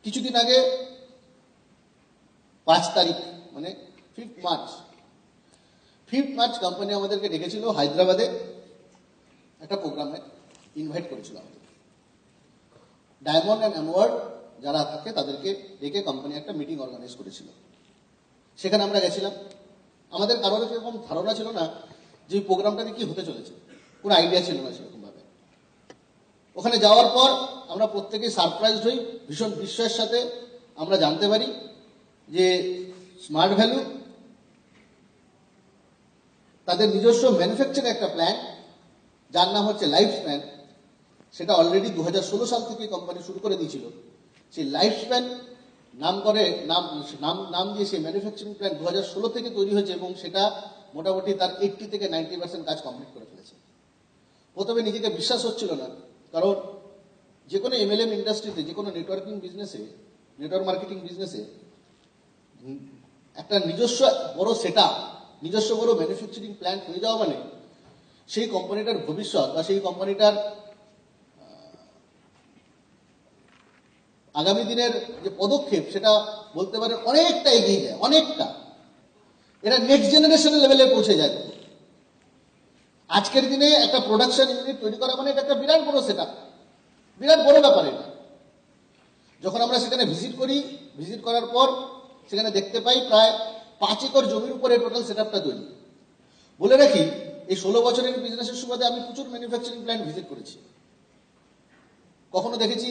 কিছুদিন আগে 5 তারিখ মানে 5 মার্চ কোম্পানি আমাদেরকে ডেকেছিল হায়দ্রাবাদে একটা প্রোগ্রামে ইনভাইট করেছিল আমাদের। ডায়মন্ড অ্যান্ড অ্যাওয়ার্ড যারা থাকে তাদেরকে ডেকে কোম্পানি একটা মিটিং অর্গানাইজ করেছিল। সেখানে আমরা গেছিলাম। আমাদের কারোর এরকম ধারণা ছিল না যে এই প্রোগ্রামটাতে কি হতে চলেছে, কোনো আইডিয়া ছিল না সেরকম ভাবে। ওখানে যাওয়ার পর আমরা প্রত্যেকেই সারপ্রাইজ হই, ভীষণ বিস্ময়ের সাথে আমরা জানতে পারি যে স্মার্ট ভ্যালু তাদের নিজস্ব ম্যানুফ্যাকচারিং একটা প্ল্যান যার নাম হচ্ছে লাইফ স্প্যান, সেটা অলরেডি 2016 সাল থেকে কোম্পানি শুরু করে দিয়েছিল। সেই লাইফ স্প্যান নাম দিয়ে সেই ম্যানুফ্যাকচারিং প্ল্যান 2016 থেকে তৈরি হয়েছে এবং সেটা মোটামুটি তার 80 থেকে 90% কাজ কমপ্লিট করে ফেলেছে। প্রথমে নিজেকে বিশ্বাস হচ্ছিল না, কারণ যে কোনো এমএলএম ইন্ডাস্ট্রিতে, যে কোনো নেটওয়ার্ক মার্কেটিং বিজনেসে একটা নিজস্ব বড় সেটআপ, নিজস্ব বড় ম্যানুফ্যাকচারিং প্ল্যান্ট হয়ে যাওয়া মানে সেই কোম্পানিটার ভবিষ্যৎ বা সেই কোম্পানিটার আগামী দিনের যে পদক্ষেপ সেটা বলতে পারে অনেকটা এগিয়ে যায়, অনেকটা। এটা নেক্সট জেনারেশনের লেভেলে পৌঁছে যায়। আজকের দিনে একটা প্রোডাকশন ইউনিট তৈরি করা মানে এটা একটা বিরাট বড় সেটআপ, বিরাট বড় ব্যাপার এটা। যখন আমরা সেখানে ভিজিট করার পর সেখানে দেখতে পাই প্রায় 5 একর জমির উপরে টোটাল সেটআপটা তৈরি। বলে রাখি, এই 16 বছরের বিজনেসের সুবাদে আমি প্রচুর ম্যানুফ্যাকচারিং প্ল্যান্ট ভিজিট করেছি। কখনো দেখেছি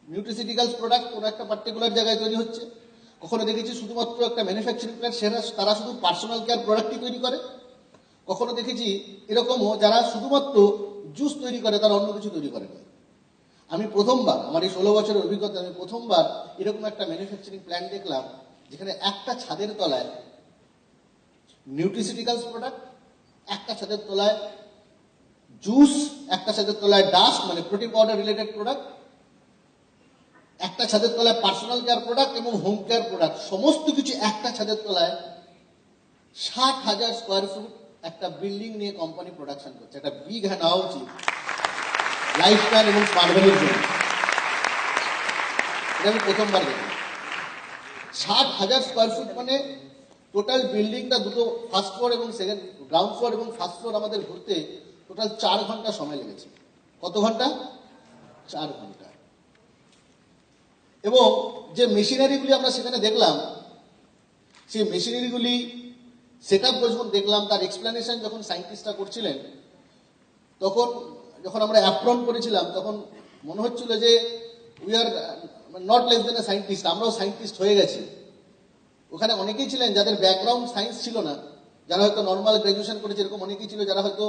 নিউট্রিসিউটিক্যালস প্রোডাক্ট কোনো একটা পার্টিকুলার জায়গায় তৈরি হচ্ছে, কখনো দেখেছি শুধুমাত্র একটা ম্যানুফ্যাকচারিং প্ল্যান্ট তারা শুধু পার্সোনাল কেয়ার প্রোডাক্টই তৈরি করে, কখনো দেখেছি এরকমও যারা শুধুমাত্র জুস তৈরি করে, তারা অন্য কিছু তৈরি করে না। আমি প্রথমবার, আমার এই 16 বছরের অভিজ্ঞতা, আমি প্রথমবার এরকম একটা ম্যানুফ্যাকচারিং প্ল্যান্ট দেখলাম যেখানে একটা ছাদের তলায় নিউট্রিসিউটিক্যালস প্রোডাক্ট, একটা ছাদের তলায় জুস, একটা ছাদের তলায় ডাস্ট মানে প্রোটিন পাউডার রিলেটেড প্রোডাক্ট, একটা ছাদের তলায় পার্সোনাল কেয়ার প্রোডাক্ট এবং হোম কেয়ার প্রোডাক্ট, সমস্ত কিছু একটা ছাদের তলায় 60,000 স্কোয়ার ফুট একটা বিল্ডিং নিয়ে কোম্পানি প্রোডাকশন করছে। একটা বিগ হ্যান্ড হওয়া উচিত লাইফ স্প্যান এবং স্মার্ট ভ্যালুর জন্য। এটা আমি প্রথমবার দেখি। 60,000 স্কোয়ার ফুট মানে টোটাল বিল্ডিংটা, দুটো ফার্স্ট ফ্লোর এবং গ্রাউন্ড ফ্লোর এবং ফার্স্ট ফ্লোর আমাদের ঘুরতে টোটাল 4 ঘন্টা সময় লেগেছে। কত ঘন্টা? 4 ঘন্টা। এবং যে মেশিনারিগুলি আমরা সেখানে দেখলাম, সেই মেশিনারিগুলি সেটআপ যখন দেখলাম, তার এক্সপ্লেনেশন যখন সায়েন্টিস্টরা করছিলেন, তখন যখন আমরা অ্যাপ্রন করেছিলাম তখন মনে হচ্ছিল যে we are not less than A scientist, আমরাও সায়েন্টিস্ট হয়ে গেছি। ওখানে অনেকেই ছিলেন যাদের ব্যাকগ্রাউন্ড সায়েন্স ছিল না, যারা হয়তো নর্মাল গ্র্যাজুয়েশন করেছে, এরকম অনেকেই ছিল যারা হয়তো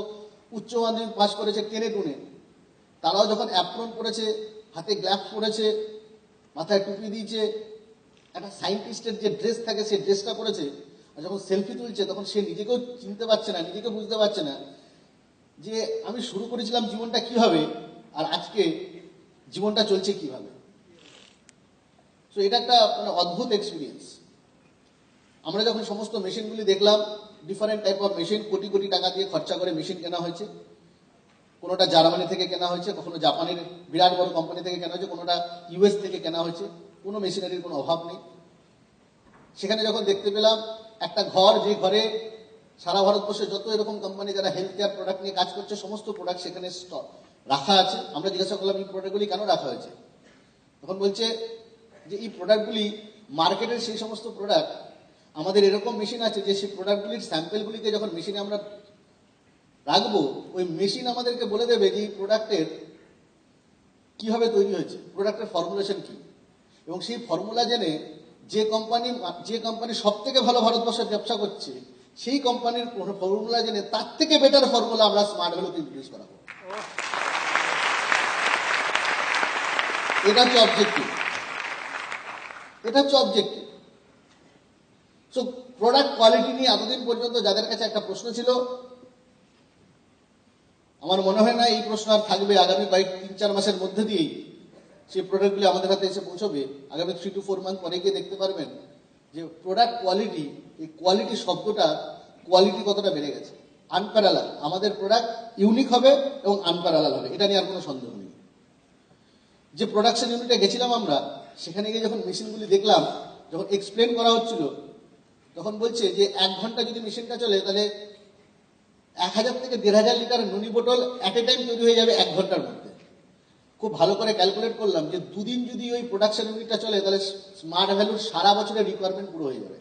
উচ্চ মাধ্যমিক পাস করেছে টেনে টুনে। তারাও যখন অ্যাপ্রন করেছে, হাতে গ্লাভস পরেছে, মাথায় টুপি দিয়েছে, একটা সায়েন্টিস্টের যে ড্রেস থাকে সেই ড্রেসটা পরেছে, আর যখন সেলফি তুলছে তখন সে নিজেকেও চিনতে পারছে না, নিজেকে বুঝতে পারছে না যে আমি শুরু করেছিলাম জীবনটা কিভাবে আর আজকে জীবনটা চলছে কিভাবে। তো এটা একটা মানে অদ্ভুত এক্সপিরিয়েন্স। আমরা যখন সমস্ত মেশিনগুলি দেখলাম, different type of machine, crore crore টাকা দিয়ে খরচা করে মেশিন কেনা হয়েছে। কোনোটা জার্মানি থেকে কেনা হয়েছে, কখনো জাপানের বিরাট বড় কোম্পানি থেকে কেনা হয়েছে, কোনোটা ইউএস থেকে কেনা হয়েছে। কোনো মেশিনারির কোনো অভাব নেই। সেখানে যখন দেখতে পেলাম একটা ঘর, যে ঘরে সারা ভারতবর্ষে যত এরকম কোম্পানি যারা হেলথ কেয়ার প্রোডাক্ট নিয়ে কাজ করছে সমস্ত প্রোডাক্ট সেখানে স্টক রাখা আছে। আমরা জিজ্ঞাসা করলাম এই প্রোডাক্টগুলি কেন রাখা হয়েছে, তখন বলছে যে এই প্রোডাক্টগুলি মার্কেটের সেই সমস্ত প্রোডাক্ট, আমাদের এরকম মেশিন আছে যে সেই প্রোডাক্টগুলির স্যাম্পেলগুলিকে যখন মেশিনে আমরা রাখবো, ওই মেশিন আমাদেরকে বলে দেবে যে এই প্রোডাক্টের কিভাবে তৈরি হয়েছে, প্রোডাক্টের ফর্মুলেশন কি, এবং সেই ফর্মুলা জেনে যে কোম্পানি সব থেকে ভালো ভারতবর্ষে ব্যবসা করছে সেই কোম্পানির ফর্মুলা জেনে তার থেকে বেটার ফর্মুলা আমরা স্মার্ট ভ্যালুতে ইন্ট্রোডিউস করাবো। এটা হচ্ছে অবজেক্টিভ, এটা হচ্ছে অবজেক্টিভ। সো প্রোডাক্ট কোয়ালিটি নিয়ে এতদিন পর্যন্ত যাদের কাছে একটা প্রশ্ন ছিল, আমার মনে হয় না এই প্রশ্ন আর থাকবে। আগামী 3-4 মাসের মধ্যে দিয়েই সেই প্রোডাক্টগুলি আমাদের হাতে এসে পৌঁছবে। আগামী 3 to 4 মান্থ পরে গিয়ে দেখতে পারবেন যে প্রোডাক্ট কোয়ালিটি, এই কোয়ালিটি শব্দটা কোয়ালিটি কতটা বেড়ে গেছে। আনপ্যারালাল, আমাদের প্রোডাক্ট ইউনিক হবে এবং আনপ্যারালাল হবে, এটা নিয়ে আর কোনো সন্দেহ নেই। যে প্রোডাকশন ইউনিটে গেছিলাম আমরা, সেখানে গিয়ে যখন মেশিনগুলি দেখলাম, যখন এক্সপ্লেন করা হচ্ছিল, তখন বলছে যে 1 ঘন্টা যদি মেশিনটা চলে তাহলে 1000 থেকে 1500 লিটার নুনি বোতল অ্যাট এ টাইম তৈরি হয়ে যাবে 1 ঘন্টার মধ্যে। খুব ভালো করে ক্যালকুলেট করলাম যে 2 দিন যদি ওই প্রোডাকশন ইউনিটটা চলে তাহলে স্মার্ট ভ্যালুর সারা বছরের রিকোয়ারমেন্ট পুরো হয়ে যাবে।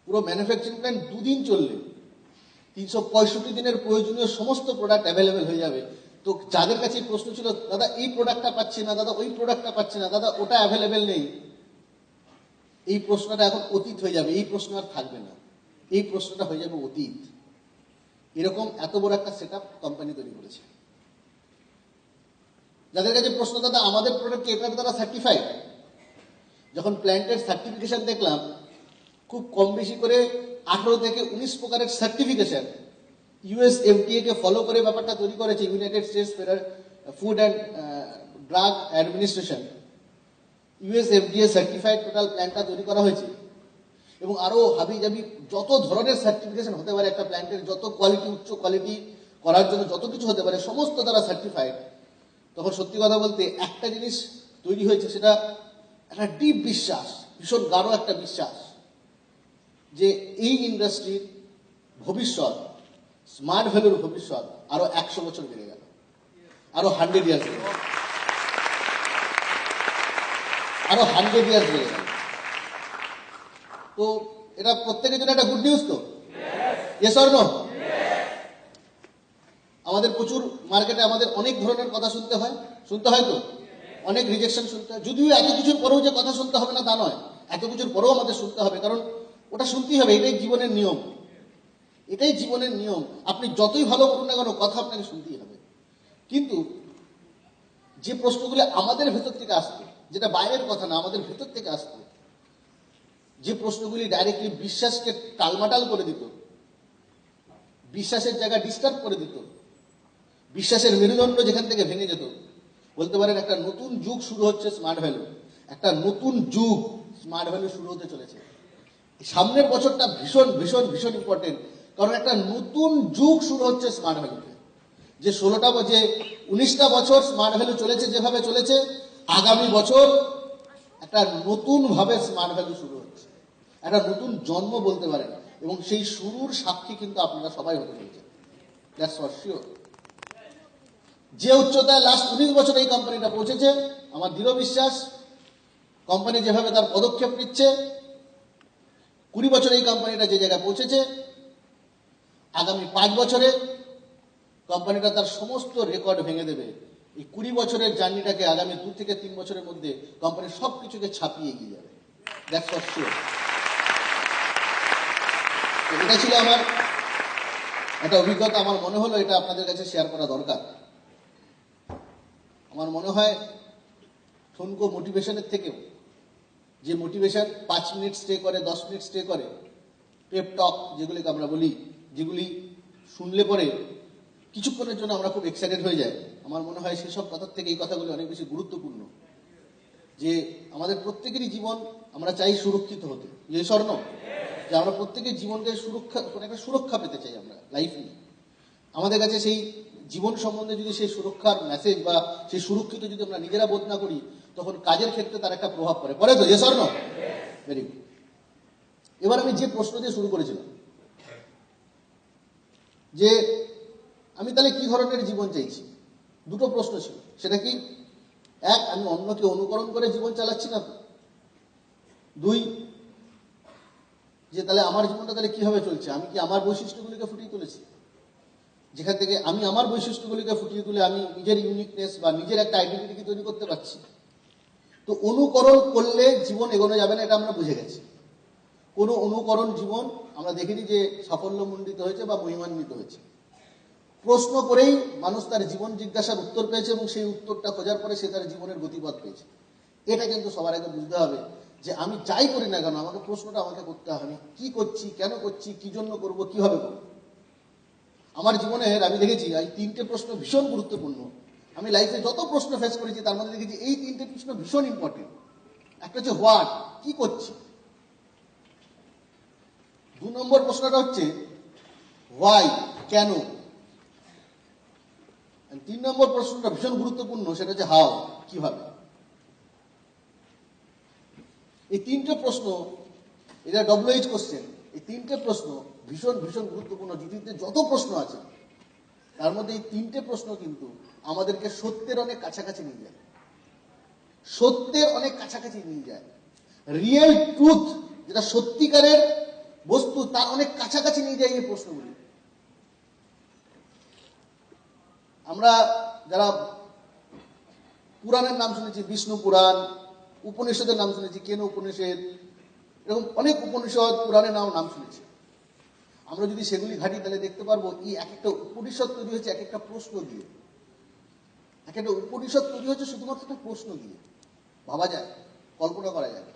পুরো ম্যানুফ্যাকচারিং প্ল্যান্ট 2 দিন চললে 365 দিনের প্রয়োজনীয় সমস্ত প্রোডাক্ট অ্যাভেলেবেল হয়ে যাবে। তো যাদের কাছে প্রশ্ন ছিল, দাদা এই প্রোডাক্টটা পাচ্ছি না, দাদা ওই প্রোডাক্টটা পাচ্ছি না, দাদা ওটা অ্যাভেলেবেল নেই, এই প্রশ্নটা এখন অতীত হয়ে যাবে। এই প্রশ্ন আর থাকবে না, এই প্রশ্নটা হয়ে যাবে অতীত। এরকম এত বড় একটা সেট আপ কোম্পানি তৈরি করেছে। যাদের কাছে প্রশ্ন, দাদা আমাদের প্রোডাক্ট এটার দ্বারা সার্টিফাইড, যখন প্ল্যান্টের সার্টিফিকেশন দেখলাম, খুব কম বেশি করে 18 থেকে 19 প্রকারের সার্টিফিকেশন ইউএস এফডিএ কে ফলো করে ব্যাপারটা তৈরি করেছে। United States Food and Drug Administration, US FDA certified total প্ল্যান্টটা তৈরি করা হয়েছে। এবং আরো হাবি জাবি যত ধরনের সার্টিফিকেশন হতে পারে একটা প্ল্যান্টের, যত কোয়ালিটি, উচ্চ কোয়ালিটি করার জন্য যত কিছু হতে পারে, সমস্ত দ্বারা সার্টিফাইড। তখন সত্যি কথা বলতে একটা জিনিস তৈরি হয়েছে, সেটা একটা ডিপ বিশ্বাস, ভীষণ গাঢ় একটা বিশ্বাস যে এই ইন্ডাস্ট্রির ভবিষ্যৎ, স্মার্ট ভ্যালুর ভবিষ্যৎ আরো 100 বছর বেড়ে গেল, আরো 100 ইয়ার্স বেড়ে গেল, আরো 100 ইয়ার্স বেড়ে গেল। তো এটা প্রত্যেকের জন্য একটা গুড নিউজ তো? Yes or no? আমাদের প্রচুর মার্কেটে আমাদের অনেক ধরনের কথা শুনতে হয় তো, অনেক রিজেকশন শুনতে হয়। যদিও এত কিছুর পরেও যে কথা শুনতে হবে না তা নয়, এত কিছুর পরেও আমাদের শুনতে হবে, কারণ ওটা শুনতেই হবে, এটাই জীবনের নিয়ম, এটাই জীবনের নিয়ম। আপনি যতই ভালো করুন না কেন, কথা আপনাকে শুনতেই হবে। কিন্তু যে প্রশ্নগুলো আমাদের ভেতর থেকে আসতো, যেটা বাইরের কথা না, আমাদের ভেতর থেকে আসতো, যে প্রশ্নগুলি ডাইরেক্টলি বিশ্বাসকে টালমাটাল করে দিত, বিশ্বাসের জায়গা ডিস্টার্ব করে দিত, বিশ্বাসের মেরুদণ্ড যেখান থেকে ভেঙে যেত, বলতে পারেন একটা নতুন যুগ শুরু হচ্ছে স্মার্ট ভ্যালু, একটা নতুন যুগ স্মার্ট ভ্যালু শুরু হতে চলেছে। সামনের বছরটা ভীষণ ভীষণ ভীষণ ইম্পর্টেন্ট, কারণ একটা নতুন যুগ শুরু হচ্ছে স্মার্ট ভ্যালুতে। যে 19টা বছর স্মার্ট ভ্যালু চলেছে যেভাবে চলেছে, আগামী বছর একটা নতুন ভাবে স্মার্ট ভ্যালু শুরু হচ্ছে, একটা নতুন জন্ম বলতে পারেন। এবং সেই শুরুর সাক্ষী কিন্তু আপনারা সবাই হতে চলেছেন, দ্যাটস ফর শিওর। যে উচ্চতায় লাস্ট 19 বছর এই কোম্পানিটা পৌঁছেছে, আমার দৃঢ় বিশ্বাস কোম্পানি যেভাবে তার পদক্ষেপ নিচ্ছে, 20 বছর এই কোম্পানিটা যে জায়গায় পৌঁছেছে, আগামী 5 বছরে কোম্পানিটা তার সমস্ত রেকর্ড ভেঙে দেবে। এই 20 বছরের জার্নিটাকে আগামী 2 থেকে 3 বছরের মধ্যে কোম্পানির সবকিছুকে ছাপিয়ে এগিয়ে যাবে, দ্যাটস ফর শিওর। এটা ছিল আমার একটা অভিজ্ঞতা। আমার মনে হলো এটা আপনাদের কাছে শেয়ার করা দরকার। আমার মনে হয় ঠুনকো মোটিভেশনের থেকেও, যে মোটিভেশন 5 মিনিট স্টে করে, 10 মিনিট স্টে করে, পেপ টক যেগুলিকে আমরা বলি, যেগুলি শুনলে পরে কিছুক্ষণের জন্য আমরা খুব এক্সাইটেড হয়ে যাই, আমার মনে হয় সেসব কথার থেকে এই কথাগুলি অনেক বেশি গুরুত্বপূর্ণ। যে আমাদের প্রত্যেকেরই জীবন আমরা চাই সুরক্ষিত হতে, যে স্বর্ণ, যে আমরা প্রত্যেকের জীবনকে সুরক্ষা, একটা সুরক্ষা পেতে চাই আমরা লাইফ নিয়ে। আমাদের কাছে সেই জীবন সম্বন্ধে যদি সেই সুরক্ষার মেসেজ বা সেই সুরক্ষিত যদি আমরা নিজেরা বোধ না করি, তখন কাজের ক্ষেত্রে তার একটা প্রভাব পড়ে তো, যে স্বর্ণ। Very good. এবার আমি যে প্রশ্ন দিয়ে শুরু করেছিলাম, যে আমি তাহলে কি ধরনের জীবন চাইছি, দুটো প্রশ্ন ছিল। সেটা কি, এক, আমি অন্যকে অনুকরণ করে জীবন চালাচ্ছি না তো? 2, যে তাহলে আমার জীবনটা তাহলে কিভাবে চলছে, আমি কি আমার বৈশিষ্ট্যগুলিকে ফুটিয়ে তুলেছি? যেখান থেকে আমি আমার বৈশিষ্ট্যগুলিকে ফুটিয়ে তুলে আমি নিজের ইউনিকনেস বা নিজের একটা আইডেন্টিটি তৈরি করতে পারছি। তো অনুকরণ করলে জীবন এগোনো যাবে না, এটা আমরা বুঝে গেছি। কোনো অনুকরণ জীবন আমরা দেখিনি যে সাফল্যমণ্ডিত হয়েছে বা মহিমান্বিত হয়েছে। প্রশ্ন করেই মানুষ তার জীবন জিজ্ঞাসার উত্তর পেয়েছে, এবং সেই উত্তরটা খোঁজার পরে সে তার জীবনের গতিপথ পেয়েছে। এটা কিন্তু সবার আগে বুঝতে হবে যে আমি যাই করি না কেন, আমাকে প্রশ্নটা আমাকে করতে হবে, আমি কি করছি, কেন করছি, কি জন্য করবো, কিভাবে করবো। আমার জীবনের আমি দেখেছি এই 3টে প্রশ্ন ভীষণ গুরুত্বপূর্ণ। আমি লাইফে যত প্রশ্ন ফেস করেছি তার মধ্যে দেখেছি এই 3টে প্রশ্ন ভীষণ ইম্পর্টেন্ট। একটা হচ্ছে হোয়াট, কি করছি। 2 নম্বর প্রশ্নটা হচ্ছে হোয়াই, কেন। 3 নম্বর প্রশ্নটা ভীষণ গুরুত্বপূর্ণ, সেটা হচ্ছে হাউ, কিভাবে। এই তিনটে প্রশ্ন, এটা ডব্লিউএইচ কোশ্চেন, এই তিনটে প্রশ্ন ভীষণ ভীষণ গুরুত্বপূর্ণ। জিডিতে যত প্রশ্ন আছে তার মধ্যে এই তিনটে প্রশ্ন কিন্তু আমাদেরকে সত্যের অনেক কাছাকাছি নিয়ে যায়, সত্যের অনেক কাছাকাছি নিয়ে যায়। রিয়েল ট্রুথ, যেটা সত্যিকারের বস্তু, তার অনেক কাছাকাছি নিয়ে যায় এই প্রশ্নগুলি। আমরা যারা পুরাণের নাম শুনেছি, বিষ্ণু পুরাণ, উপনিষদের নাম শুনেছি, কেন উপনিষদ, এরকম অনেক উপনিষদ পুরাণের নাম শুনেছি। আমরা যদি সেগুলি ঘাঁটি তাহলে দেখতে পারবো এই এক একটা উপনিষদ তৈরি হচ্ছে এক একটা প্রশ্ন দিয়ে। এক একটা উপনিষদ তৈরি হচ্ছে শুধুমাত্র একটা প্রশ্ন দিয়ে। ভাবা যায়, কল্পনা করা যায়,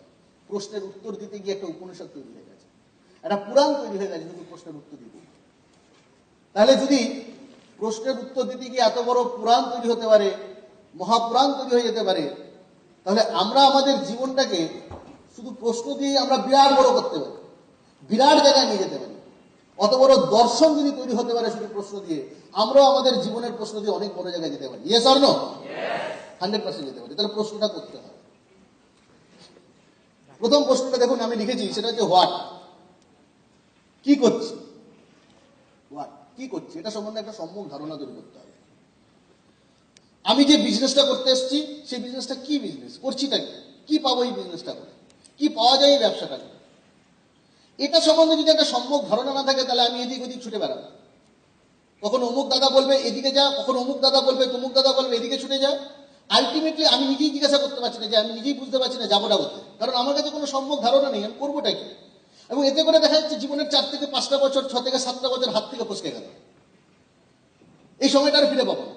প্রশ্নের উত্তর দিতে গিয়ে একটা উপনিষদ তৈরি হয়ে গেছে, একটা পুরাণ তৈরি হয়ে গেছে শুধু প্রশ্নের উত্তর দিতে। তাহলে যদি প্রশ্নের উত্তর দিতে গিয়ে এত বড় পুরাণ তৈরি হতে পারে, মহাপুরাণ তৈরি হয়ে যেতে পারে, তাহলে আমরা আমাদের জীবনটাকে শুধু প্রশ্ন দিয়ে আমরা বিরাট বড় করতে পারি, বিরাট জায়গায় নিয়ে যেতে পারি। অত বড় দর্শন যদি তৈরি হতে পারে শুধু প্রশ্ন দিয়ে, আমরাও আমাদের জীবনের প্রশ্ন দিয়ে অনেক বড় জায়গায় যেতে পারি। Yes or no? 100% যেতে পারি। তাহলে প্রশ্নটা করতে হবে। প্রথম প্রশ্নটা দেখুন আমি লিখেছি, সেটা হচ্ছে হোয়াট। কি করছি? হোয়াট, কি করছি, এটা সম্বন্ধে একটা সম্যক ধারণা তৈরি করতে হবে। আমি যে বিজনেসটা করতে এসেছি, সেই বিজনেসটা কি বিজনেস করছিটা, কি পাবো এই বিজনেসটা করে, কি পাওয়া যায় এই ব্যবসাটা করে, এটা সম্বন্ধে যদি একটা সম্যক ধারণা না থাকে তাহলে আমি এদিক ওদিক ছুটে বেড়াবো। কখন অমুক দাদা বলবে এদিকে যা, কখন অমুক দাদা বলবে, তমুক দাদা বলবে এদিকে ছুটে যা। আলটিমেটলি আমি নিজেই জিজ্ঞাসা করতে পারছি না, যে আমি নিজেই বুঝতে পারছি না যাবোটা করতে, কারণ আমার কাছে কোনো সম্যক ধারণা নেই আমি করবোটা কি। এবং এতে করে দেখা যাচ্ছে জীবনের 4 থেকে 5টা বছর, 6 থেকে 7টা বছর হাত থেকে ফসকে গেল। এই সময়টা আর ফিরে পাবো না।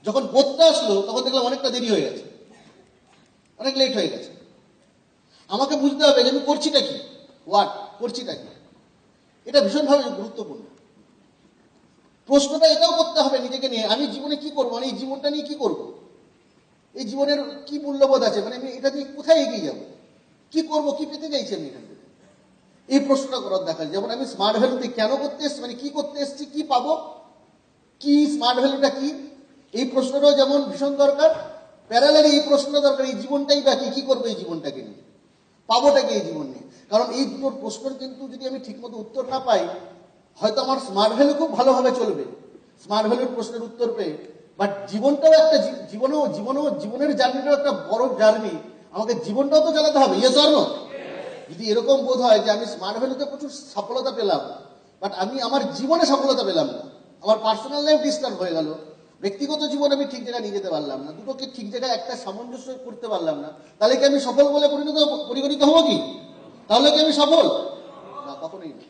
যখন বোধটা আসলো তখন দেখলাম অনেকটা দেরি হয়ে গেছে, অনেক লেট হয়ে গেছে। আমাকে বুঝতে হবে যে আমি করছিটা কি, হোয়াট, করছিটা কি। এটা ভীষণভাবে গুরুত্বপূর্ণ। প্রশ্নটা এটাও করতে হবে নিজেকে নিয়ে, আমি জীবনে কি করবো, মানে এই জীবনটা নিয়ে কি করব, এই জীবনের কি মূল্যবোধ আছে, মানে আমি এটা নিয়ে কোথায় এগিয়ে যাবো, কি করব, কি পেতে চাইছি আমি এখান থেকে। এই প্রশ্নটা করার দেখা যায়। যেমন আমি স্মার্ট ভ্যালুতে কেন করতে এসছি, মানে কি করতে এসছি, কি পাবো, কি স্মার্ট ভ্যালুটা কি, এই প্রশ্নটাও যেমন ভীষণ দরকার। প্যারালালি এই প্রশ্নটা দরকার, এই জীবনটাই বা কি করবো, এই জীবনটাকে নিয়ে পাবোটাকে এই জীবন নিয়ে। কারণ এই দুটোর প্রশ্নের কিন্তু যদি আমি ঠিকমতো উত্তর না পাই, হয়তো আমার স্মার্ট ভ্যালু খুব ভালোভাবে চলবে, স্মার্ট ভ্যালুর প্রশ্নের উত্তর পেয়ে, বাট জীবনটাও একটা জীবনের জার্নিটাও একটা বড় জার্নি, আমাকে জীবনটাও তো চালাতে হবে। Yes or no? যদি এরকম বোধ হয় যে আমি স্মার্ট ভ্যালুতে প্রচুর সফলতা পেলাম, বাট আমি আমার জীবনে সফলতা পেলাম না, আমার পার্সোনাল লাইফ ডিস্টার্ব হয়ে গেল, ব্যক্তিগত জীবন আমি ঠিক জায়গায় নিয়ে যেতে পারলাম না, দুটোকে ঠিক জায়গায় একটা সামঞ্জস্য করতে পারলাম না, তাহলে কি আমি সফল বলে পরিগণিত হবো কি? তাহলে কি আমি সফল? না, কখনোই না,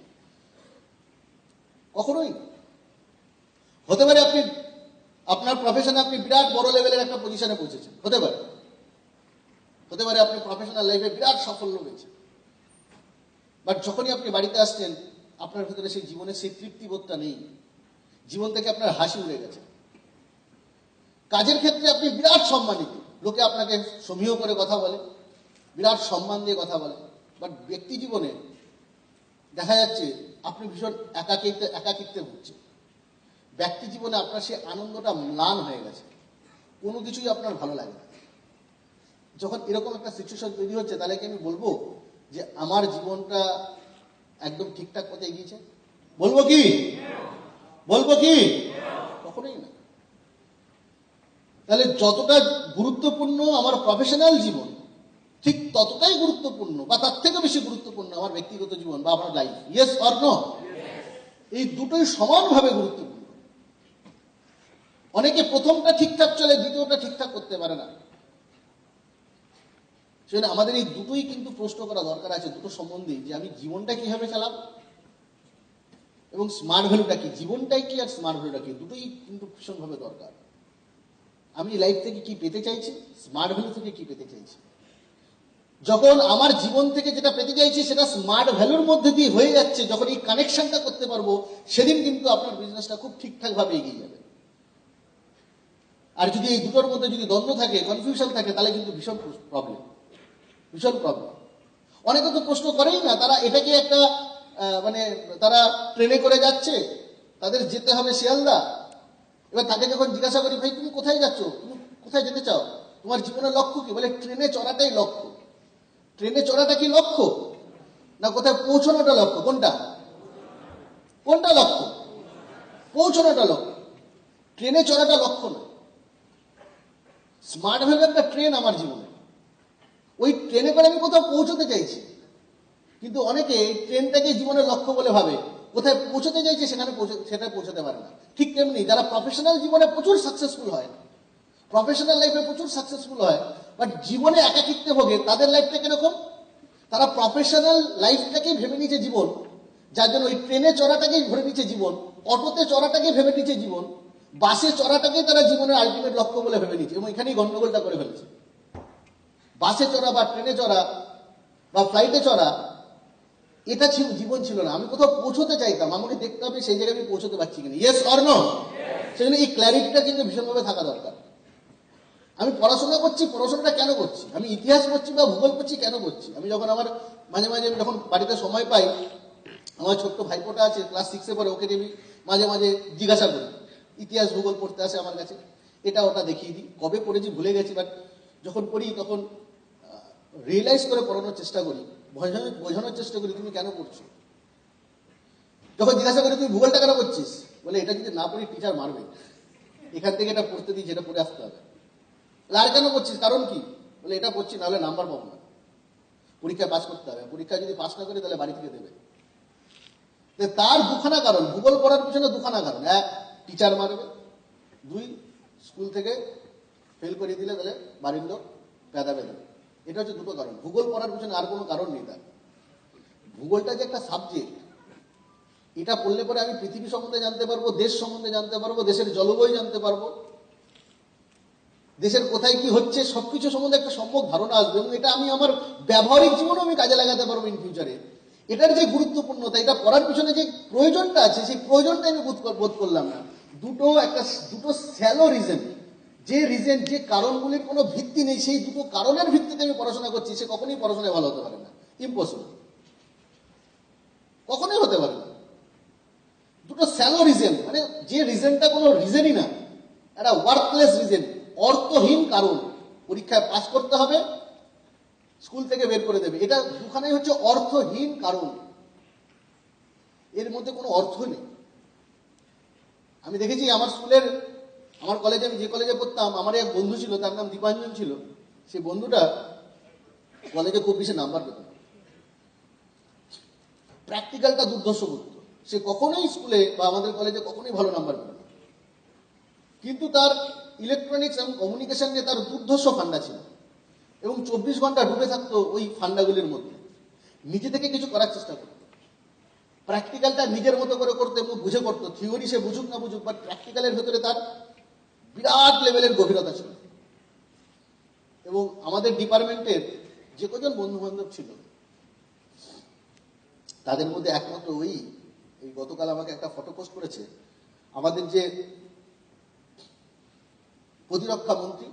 কখনোই না। হতে পারে আপনি আপনার প্রফেশনে আপনি বিরাট বড় লেভেলের একটা পজিশনে পৌঁছেছেন, হতে পারে, হতে পারে আপনি প্রফেশনাল লাইফে বিরাট সাফল্য পেয়েছেন, বাট যখনই আপনি বাড়িতে আসছেন আপনার ভিতরে সেই জীবনের সেই তৃপ্তিবোধটা নেই, জীবন থেকে আপনার হাসি উড়ে গেছে। কাজের ক্ষেত্রে আপনি বিরাট সম্মানিত, লোকে আপনাকে সমীহ করে কথা বলে, বিরাট সম্মান দিয়ে কথা বলে, বাট ব্যক্তি জীবনে দেখা যাচ্ছে আপনি ভীষণ একাকিত্বে ভুগছেন। ব্যক্তি জীবনে আপনার সেই আনন্দটা ম্লান হয়ে গেছে, কোনো কিছুই আপনার ভালো লাগে না। যখন এরকম একটা সিচুয়েশন তৈরি হচ্ছে, তাহলে কি আমি বলবো যে আমার জীবনটা একদম ঠিকঠাক পথে এগিয়েছে? বলবো কি? বলবো কি? কখনোই না। তাহলে যতটা গুরুত্বপূর্ণ আমার প্রফেশনাল জীবন, ঠিক ততটাই গুরুত্বপূর্ণ বা তার থেকে বেশি গুরুত্বপূর্ণ আমার ব্যক্তিগত জীবন বা আমার লাইফ। Yes or no? এই দুটোই সমানভাবে গুরুত্বপূর্ণ। অনেকে প্রথমটা ঠিকঠাক চলে, দ্বিতীয়টা ঠিকঠাক করতে পারে না। সেজন্য আমাদের এই দুটোই কিন্তু প্রশ্ন করা দরকার আছে, দুটো সম্বন্ধেই, যে আমি জীবনটা কিভাবে চালাবো এবং স্মার্ট ভ্যালুটা কি, জীবনটাই কি আর স্মার্ট ভ্যালুটা কি, দুটোই কিন্তু ভীষণভাবে দরকার। আমি লাইফ থেকে কি পেতে চাইছি, স্মার্ট ভ্যালু থেকে কি পেতে চাইছি। যখন আমার জীবন থেকে যেটা পেতে চাইছি সেটা স্মার্ট ভ্যালুর মধ্যে দিয়ে হয়ে যাচ্ছে, যখন এই কানেকশনটা করতে পারবো, সেদিন কিন্তু আপনার বিজনেসটা খুব ঠিকঠাক ভাবে এগিয়ে যাবে। আর যদি এই দুটোর মধ্যে যদি দ্বন্দ্ব থাকে, কনফিউশন থাকে, তাহলে কিন্তু ভীষণ প্রবলেম, ভীষণ প্রবলেম। অনেকে তো প্রশ্ন করেই না, তারা এটাকে একটা মানে তারা ট্রেনে করে যাচ্ছে, তাদের যেতে হবে শিয়ালদা। এবার তাকে যখন জিজ্ঞাসা করি, ভাই তুমি কোথায় যাচ্ছ, তুমি কোথায় যেতে চাও, তোমার জীবনের লক্ষ্য কি, বলে ট্রেনে চড়াটাই লক্ষ্য। ট্রেনে চড়াটা কি লক্ষ্য, না কোথায় পৌঁছানোটা লক্ষ্য? কোনটা কোনটা লক্ষ্য? পৌঁছানোটা লক্ষ্য, ট্রেনে চড়াটা লক্ষ্য নয়। স্মার্ট ভ্যালু একটা ট্রেন আমার জীবনে, ওই ট্রেনে করে আমি কোথাও পৌঁছতে চাইছি, কিন্তু অনেকে এই ট্রেনটাকে জীবনের লক্ষ্য বলে ভাবে, কোথায় পৌঁছতে চাইছে সেটা পৌঁছতে পারে না। ঠিক তেমনি যারা প্রফেশনাল জীবনে প্রচুর সাকসেসফুল হয়, প্রফেশনাল লাইফে প্রচুর সাকসেসফুল হয়, বাট জীবনে একাকিত্বে ভোগে, তাদের লাইফটা কিরকম? তারা প্রফেশনাল লাইফটাকেই ভেবে নিয়েছে জীবন, যার জন্য ওই ট্রেনে চড়াটাকেই ভেবে নিয়েছে জীবন, অটোতে চড়াটাকেই ভেবে নিয়েছে জীবন, বাসে চড়াটাকেই তারা জীবনের আলটিমেট লক্ষ্য বলে ভেবে নিয়েছে, এবং এখানেই গন্ডগোলটা করে ফেলেছে। বাসে চড়া বা ট্রেনে চড়া বা ফ্লাইটে চড়া এটা জীবন ছিল না। আমি কোথাও পৌঁছতে চাইতাম, আমাকে দেখতে হবে সেই জায়গায় আমি পৌঁছতে পারছি কিনা, ইয়েস অর নো। সেজন্য এই ক্ল্যারিটিটা কিন্তু ভীষণভাবে থাকা দরকার। আমি পড়াশোনা করছি, পড়াশোনাটা কেন করছি? আমি ইতিহাস পড়ছি বা ভূগোল পড়ছি কেন করছি? আমি যখন আমার মাঝে মাঝে আমি যখন বাড়িতে সময় পাই, আমার ছোট্ট ভাইপোটা আছে ক্লাস 6-এ পড়ে, ওকে আমি মাঝে মাঝে জিজ্ঞাসা করি, ইতিহাস ভূগোল পড়তে আসে আমার কাছে, এটা ওটা দেখিয়ে দিই, কবে পড়েছি ভুলে গেছি, বাট যখন পড়ি তখন রিয়েলাইজ করে পড়ানোর চেষ্টা করি, বোঝানোর চেষ্টা করি তুমি কেন পড়ছো। যখন জিজ্ঞাসা করি তুই ভূগোলটা কেন করছিস, বলে এটা যদি না পড়ি টিচার মারবে, এখান থেকে এটা পড়তে দিই, যেটা পড়ে আসতে হবে। আর কেন করছিস, কারণ কি? বলে এটা পড়ছি নাহলে নাম্বার পাবো না, পরীক্ষায় পাস করতে হবে, পরীক্ষা যদি পাস না করি তাহলে বাড়ি থেকে দেবে। তার দুখানা কারণ, ভূগোল পড়ার পিছনে দুখানা কারণ, এক টিচার মারবে, দুই স্কুল থেকে ফেল করিয়ে দিলে তাহলে বাড়ির লোক পেদা বেঁধে। এটা হচ্ছে দুটো কারণ, ভূগোল পড়ার পিছনে আর কোনো কারণ নেই তার। ভূগোলটা যে একটা সাবজেক্ট, এটা পড়লে পরে আমি পৃথিবী সম্বন্ধে জানতে পারবো, দেশ সম্বন্ধে জানতে পারবো, দেশের জলবায়ু জানতে পারবো, দেশের কোথায় কি হচ্ছে সবকিছু সম্বন্ধে একটা সম্যক ধারণা আসবে, এবং এটা আমি আমার ব্যবহারিক জীবনেও আমি কাজে লাগাতে পারবো ইন ফিউচারে। এটার যে গুরুত্বপূর্ণতা, এটা পড়ার পিছনে যে প্রয়োজনটা আছে, সেই প্রয়োজনটা আমি বোধ করলাম না। দুটো স্যালো রিজন, যে রিজন, যে কারণগুলির কোনো ভিত্তি নেই, সেই দুটো কারণের ভিত্তিতে আমি পড়াশোনা করছি, সে কখনোই পড়াশোনায় ভালো হতে পারে না, ইম্পসিবল, কখনোই হতে পারে না। দুটো স্যালো রিজন, মানে যে রিজনটা কোনো রিজনই না, একটা ওয়ার্থলেস রিজন, অর্থহীন কারণ, পরীক্ষায় পাস করতে হবে, স্কুল থেকে বের করে দেবে, এটা দুখানেই হচ্ছে অর্থহীন কারণ, এর মধ্যে কোনো অর্থ নেই। আমি দেখেছি আমার স্কুলের, আমার কলেজে, আমি যে কলেজে পড়তাম, আমার এক বন্ধু ছিল, তার নাম দীপাঞ্জন ছিল। সেই বন্ধুটা কলেজে খুব বেশি নাম্বার পেত, প্র্যাকটিক্যালটা দুর্ধর্ষ করত, সে কখনোই স্কুলে বা আমাদের কলেজে কখনোই ভালো নাম্বার পেত না, কিন্তু তার ইলেকট্রনিক্স এবং কমিউনিকেশন নিয়ে তার দুর্ধর্ষ ফান্ডা ছিল, এবং 24 ঘন্টা ডুবে থাকতো ওই ফান্ডাগুলির মধ্যে, নিজে থেকে কিছু করার চেষ্টা করতো, প্র্যাকটিক্যালটা নিজের মতো করে করতো এবং বুঝে করতো, থিওরি সে বুঝুক না বুঝুক, বাট প্র্যাকটিক্যালের ভেতরে তার বিরাট লেভেলের গভীরতা ছিল। এবং আমাদের ডিপার্টমেন্টের যে কজন বন্ধু বান্ধব ছিল, তাদের মধ্যে একমাত্র এই গতকাল আমাকে একটা ফটো পোস্ট করেছে আমাদের যে প্রতিরক্ষা মন্ত্রী,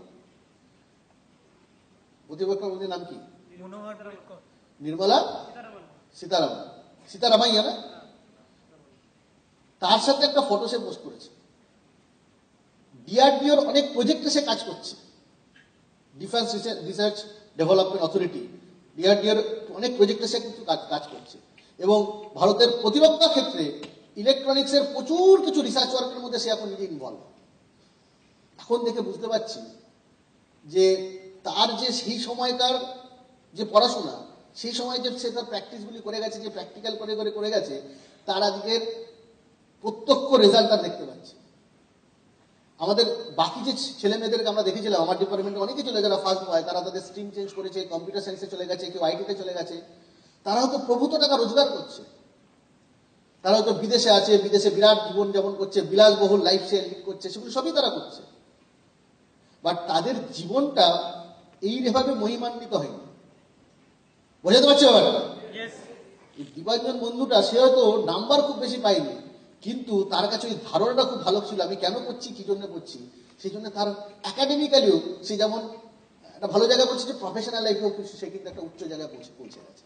প্রতিরক্ষা মন্ত্রীর নাম কি? নির্মলা সীতারামাইয়া না? তার সাথে একটা ফটো সে পোস্ট করেছে। ডিআরডিওর অনেক প্রজেক্টে সে কাজ করছে, ডিফেন্স রিসার্চ ডেভেলপমেন্ট অথরিটি, ডিআরডিওর অনেক প্রজেক্টে সে কিন্তু কাজ করছে, এবং ভারতের প্রতিরক্ষা ক্ষেত্রে ইলেকট্রনিক্সের প্রচুর কিছু রিসার্চ ওয়ার্কের মধ্যে সে এখন নিজে ইনভলভ। এখন দেখে বুঝতে পারছি যে তার যে সেই সময়কার যে পড়াশোনা, সেই সময় যে সে তার প্র্যাকটিসগুলি করে গেছে, যে প্র্যাকটিক্যাল করে গেছে, তার আজকের প্রত্যক্ষ রেজাল্ট তার দেখতে পাচ্ছি। আমাদের বাকি যে ছেলে মেয়েদেরকে আমরা দেখেছিলাম, আমার ডিপার্টমেন্টে অনেকে চলে, যারা ফার্স্ট হয়, তারা তাদের স্ট্রিম চেঞ্জ করেছে, কম্পিউটার সায়েন্সে চলে গেছে, কেউ আইটিতে চলে গেছে, তারা হয়তো প্রভূত টাকা রোজগার করছে, তারা হয়তো বিদেশে আছে, বিদেশে বিরাট জীবন যাপন করছে, বিলাসবহুল লাইফ স্টাইল লিড করছে, সেগুলো সবই তারা করছে, বাট তাদের জীবনটা এইভাবে মহিমান্বিত হয়নি। বোঝাতে পারছি ব্যাপারটা? দীপাঞ্জন বন্ধুটা, সে হয়তো নাম্বার খুব বেশি পায়নি, কিন্তু তার কাছে ওই ধারণাটা খুব ভালো ছিল, আমি কেন করছি, কি জন্য করছি। সেই জন্য তার একাডেমিক্যালিও সে যেমন একটা ভালো জায়গায় পৌঁছে, যে প্রফেশনাল লাইফেও সে কিন্তু একটা উচ্চ জায়গায় পৌঁছে গেছে।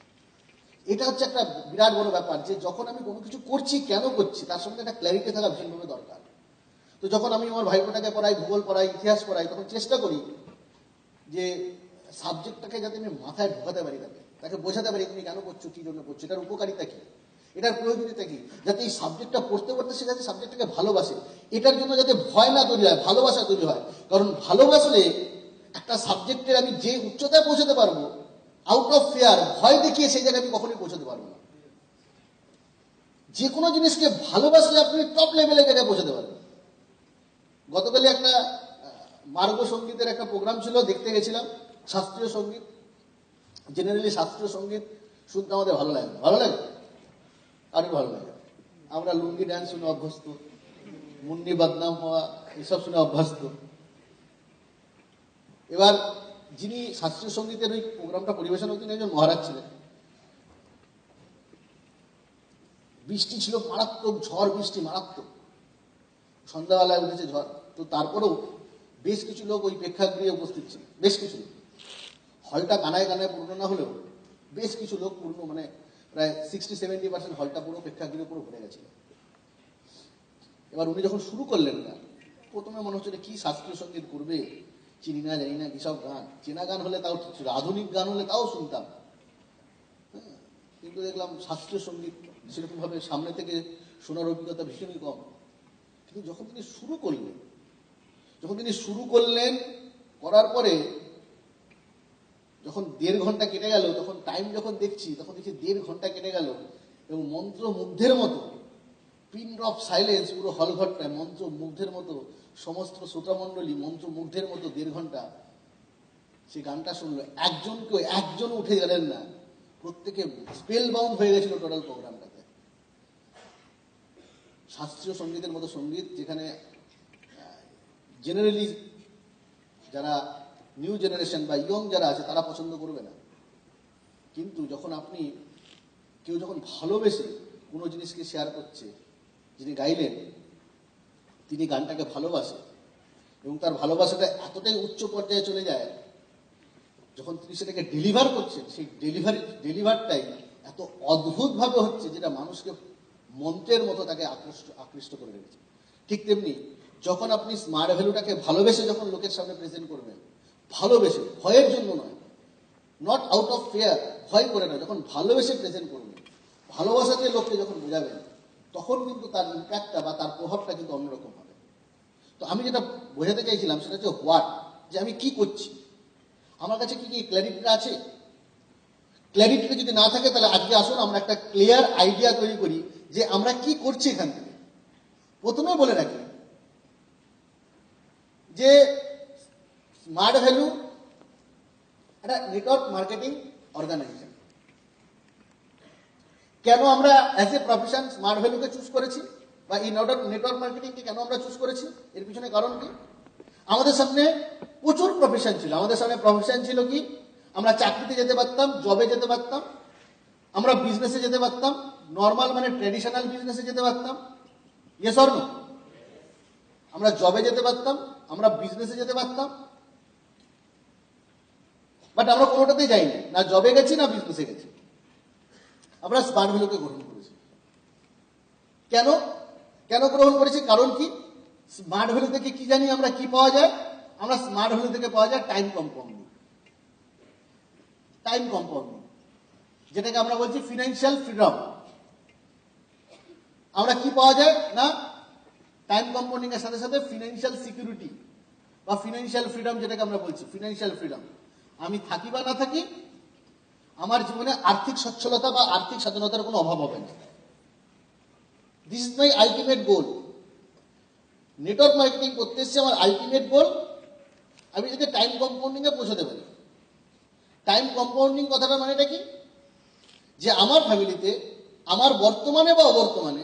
এটা হচ্ছে একটা বিরাট বড় ব্যাপার, যে যখন আমি কোনো কিছু করছি কেন করছি, তার সঙ্গে একটা ক্ল্যারিটি থাকা ভীষণভাবে দরকার। তো যখন আমি আমার ভাইপোটাকে পড়াই, ভূগোল পড়াই, ইতিহাস পড়াই, তখন চেষ্টা করি যে সাবজেক্টটাকে যাতে আমি মাথায় ঢোকাতে পারি তাকে। তাকে বোঝাতে পারি তুমি কেন করছো, কি জন্য করছো, এটার উপকারিতা কি, এটার প্রয়োজনীয়তা কি, যাতে এই সাবজেক্টটা পড়তে পড়তে সে যাতে সাবজেক্টটাকে ভালোবাসে, এটার জন্য যাতে ভয় না তৈরি হয়, ভালোবাসা তৈরি হয়। কারণ ভালোবাসলে একটা সাবজেক্টের আমি যে উচ্চতায় পৌঁছাতে পারবো, আউট অফ ফেয়ার, ভয় দেখিয়ে সেই জায়গায় আমি কখনোই পৌঁছাতে পারবো না। যে কোনো জিনিসকে ভালোবাসলে আপনি টপ লেভেলের জায়গায় পৌঁছাতে পারবেন। গতকালে একটা মার্গ সঙ্গীতের একটা প্রোগ্রাম ছিল, দেখতে গেছিলাম। শাস্ত্রীয় সঙ্গীত, জেনারেলি শাস্ত্রীয় সঙ্গীত শুনতে আমাদের ভালো লাগে না, ভালো লাগে আরো ভালো লাগে। আমরা লুঙ্গি ড্যান্স শুনে অভ্যস্ত, মুন্নি বদনাম হওয়া এসব শুনে অভ্যস্ত। এবার যিনি শাস্ত্রীয় সঙ্গীতের ওই প্রোগ্রামটা পরিবেশন করতেন একজন মহারাজ ছিলেন। বৃষ্টি ছিল মারাত্মক, ঝড় বৃষ্টি মারাত্মক, সন্ধ্যাবেলায় উঠেছে ঝড়। তো তারপরেও বেশ কিছু লোক ওই প্রেক্ষাগৃহে উপস্থিত ছিল, বেশ কিছু লোক। হলটা কানায় কানায় পূর্ণ না হলেও বেশ কিছু লোক পূর্ণ, মানে প্রায় 60-70% হলটা পুরো প্রেক্ষাগৃহে পুরো ভরে গেছিল। এবার উনি যখন শুরু করলেন না, প্রথমে মনে হচ্ছিল কি শাস্ত্রীয় সঙ্গীত করবে, চিনি না জানি না কিসব গান, চেনা গান হলে তাও ঠিক ছিল, আধুনিক গান হলে তাও শুনতাম। কিন্তু দেখলাম শাস্ত্রীয় সঙ্গীত সেরকম ভাবে সামনে থেকে শোনার অভিজ্ঞতা ভীষণই কম। কিন্তু যখন তিনি শুরু করলেন করার পরে যখন 1.5 ঘন্টা কেটে গেল, তখন টাইম যখন দেখছি, তখন দেখছি 1.5 ঘন্টা কেটে গেল এবং মন্ত্রমুগ্ধের মতো, পিন ড্রপ সাইলেন্স পুরো হলঘরটায়, মন্ত্রমুগ্ধের মতো সমস্ত শ্রোতামণ্ডলী মন্ত্রমুগ্ধের মতো 1.5 ঘন্টা সে গানটা শুনলো। একজন উঠে গেলেন না, প্রত্যেকে স্পেল বাউন্ড হয়ে গেছিল টোটাল প্রোগ্রামটাতে। শাস্ত্রীয় সঙ্গীতের মতো সঙ্গীত যেখানে জেনারেলি যারা নিউ জেনারেশন বা ইয়ং যারা আছে তারা পছন্দ করবে না। কিন্তু কেউ যখন ভালোবেসে কোনো জিনিসকে শেয়ার করছে, যিনি গাইলেন তিনি গানটাকে ভালোবাসে এবং তার ভালোবাসাটা এতটাই উচ্চ পর্যায়ে চলে যায়, যখন তিনি সেটাকে ডেলিভার করছেন, সেই ডেলিভারটাই এত অদ্ভুতভাবে হচ্ছে যেটা মানুষকে মন্ত্রের মতো তাকে আকৃষ্ট করে রেখেছে। ঠিক তেমনি যখন আপনি স্মার্ট ভ্যালুটাকে ভালোবেসে যখন লোকের সামনে প্রেজেন্ট করবেন, ভালোবেসে, ভয়ের জন্য নয়, নট আউট অফ ফেয়ার, ভয় করে না, যখন ভালোবেসে প্রেজেন্ট করবেন, ভালোবাসাতে লোককে যখন বোঝাবেন, তখন কিন্তু তার ইম্প্যাক্টটা বা তার প্রভাবটা কিন্তু অন্যরকম হবে। তো আমি যেটা বোঝাতে চাইছিলাম সেটা হচ্ছে হোয়াট, যে আমি কি করছি, আমার কাছে কি ক্ল্যারিটিটা আছে। ক্ল্যারিটিটা যদি না থাকে তাহলে আজকে আসুন আমরা একটা ক্লিয়ার আইডিয়া তৈরি করি যে আমরা কি করছি এখান থেকে। প্রথমে বলে রাখি যে স্মার্ট ভ্যালু একটা নেটওয়ার্ক মার্কেটিং অর্গানাইজেশন। কেন আমরা অ্যাজ এ প্রফেশন স্মার্ট ভ্যালুকে চুজ করেছি বা এই নেটওয়ার্ক মার্কেটিংকে কেন আমরা চুজ করেছি, এর পিছনে কারণ কি? আমাদের সামনে প্রচুর প্রফেশন ছিল। আমাদের সামনে প্রফেশন ছিল কি, আমরা চাকরিতে যেতে পারতাম, জবে যেতে পারতাম, আমরা বিজনেসে যেতে পারতাম, নর্মাল মানে ট্র্যাডিশনাল বিজনেসে যেতে পারতাম, ইয়েস অর নো? আমরা জবে যেতে পারতাম, আমরা বিজনেসে যেতে পারতাম, বাট আমরা কোনোটাতেই যাইনি, না জবে গেছি না বিজনেসে গেছি। আমরা স্মার্ট ভ্যালুকে গ্রহণ করেছি। কেন গ্রহণ করেছি, কারণ কি? স্মার্ট ভ্যালু থেকে কি জানি আমরা, কি পাওয়া যায়? আমরা স্মার্ট ভ্যালু থেকে পাওয়া যায় টাইম কম্পাউন্ডিং, যেটাকে আমরা বলছি ফিনান্সিয়াল ফ্রিডম। আমরা কি পাওয়া যায় না, টাইম কম্পাউন্ডিং এর সাথে সাথে ফিনান্সিয়াল সিকিউরিটি বা ফিনান্সিয়াল ফ্রিডম, যেটাকে আমরা বলছি ফিনান্সিয়াল ফ্রিডম। আমি থাকি বা না থাকি, আমার জীবনে আর্থিক সচ্ছলতা বা আর্থিক স্বাধীনতার কোনো অভাব হবে না। This is my ultimate goal. Network marketing করতে এসেছি, আমার আলটিমেট গোল আমি যাতে টাইম কম্পাউন্ডিং এ পৌঁছাতে পারি। টাইম কম্পাউন্ডিং কথাটা মানেটা কি, যে আমার ফ্যামিলিতে, আমার বর্তমানে বা অবর্তমানে,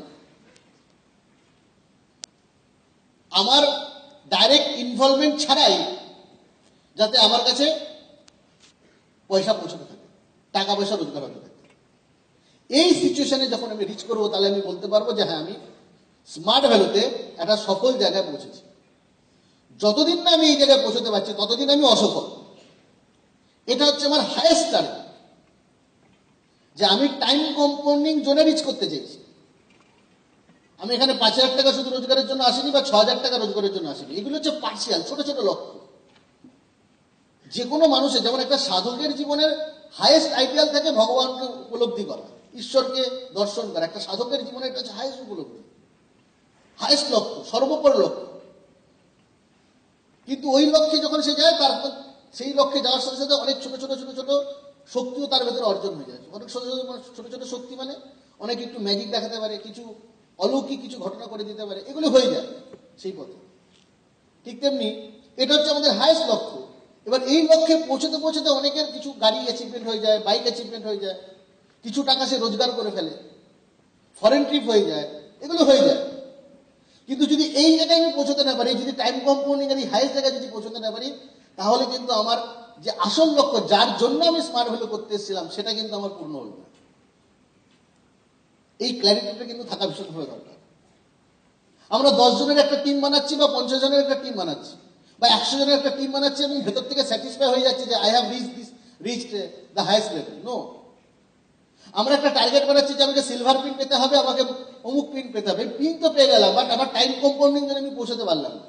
আমার ডাইরেক্ট ইনভলভমেন্ট ছাড়াই যাতে আমার কাছে পয়সা পৌঁছতে থাকে, টাকা পয়সা রোজগার হতে থাকে। এই সিচুয়েশনে যখন আমি রিচ করবো, তাহলে আমি বলতে পারবো যে হ্যাঁ, আমি স্মার্ট ভ্যালুতে একটা সফল জায়গায় পৌঁছেছি। যতদিন না আমি এই জায়গায় পৌঁছতে পারছি, ততদিন আমি অসফল। এটা হচ্ছে আমার হায়েস্ট টার্গেট, যে আমি টাইম কম্পাউন্ডিং জোনে রিচ করতে চাইছি। আমি এখানে 5,000 টাকা শুধু রোজগারের জন্য আসিনি, বা 6,000 টাকা রোজগারের জন্য আসিনি। এগুলো হচ্ছে পার্সিয়াল, ছোট ছোট লক্ষ্য। যে কোনো মানুষের, যেমন একটা সাধকের জীবনের হাইয়েস্ট আইডিয়াল থাকে ভগবানকে উপলব্ধি করা, ঈশ্বরকে দর্শন করা। একটা সাধকের জীবনে এটা হচ্ছে হাইয়েস্ট উপলব্ধি, হাইয়েস্ট লক্ষ্য, সর্বোপরি লক্ষ্য। কিন্তু ওই লক্ষ্যে যখন সে যায়, তারপর সেই লক্ষ্যে যাওয়ার সাথে সাথে অনেক ছোট ছোট ছোট ছোট শক্তিও তার ভেতরে অর্জন হয়ে যায়। অনেক ছোট ছোট ছোট শক্তি মানে অনেক একটু ম্যাজিক দেখাতে পারে, কিছু অলৌকিক কিছু ঘটনা করে দিতে পারে, এগুলো হয়ে যায় সেই পথে। ঠিক তেমনি এটা হচ্ছে আমাদের হাইয়েস্ট লক্ষ্য। এবার এই লক্ষ্যে পৌঁছতে পৌঁছতে অনেকের কিছু গাড়ি অ্যাচিভমেন্ট হয়ে যায়, বাইক অ্যাচিভমেন্ট হয়ে যায়, কিছু টাকা সে রোজগার করে ফেলে, ফরেন ট্রিপ হয়ে যায়, এগুলো হয়ে যায়। কিন্তু যদি এই জায়গায় আমি পৌঁছতে না পারি, যদি টাইম কম্পাউন্ডিং এর হাইয়েস্ট জায়গায় যদি পৌঁছতে না পারি, তাহলে কিন্তু আমার যে আসল লক্ষ্য, যার জন্য আমি স্মার্ট ভ্যালু করতে এসেছিলাম, সেটা কিন্তু আমার পূর্ণ হল না। এই ক্ল্যারিটিটা কিন্তু থাকা ভীষণভাবে দরকার। আমরা 10 জনের একটা টিম বানাচ্ছি বা 50 জনের একটা টিম বানাচ্ছি বা 100 জনের একটা টিম বানাচ্ছি এবং ভেতর থেকে স্যাটিসফাই হয়ে যাচ্ছে যে I have reached the highest level. No, আমরা একটা টার্গেট বানাচ্ছি যে আমাকে সিলভার পিন পেতে হবে, আমাকে অমুক পিন পেতে হবে। পিন তো পেয়ে গেলাম, বাট আমার টাইম কম্পাউন্ডিং জন্য আমি পৌঁছাতে পারলাম না।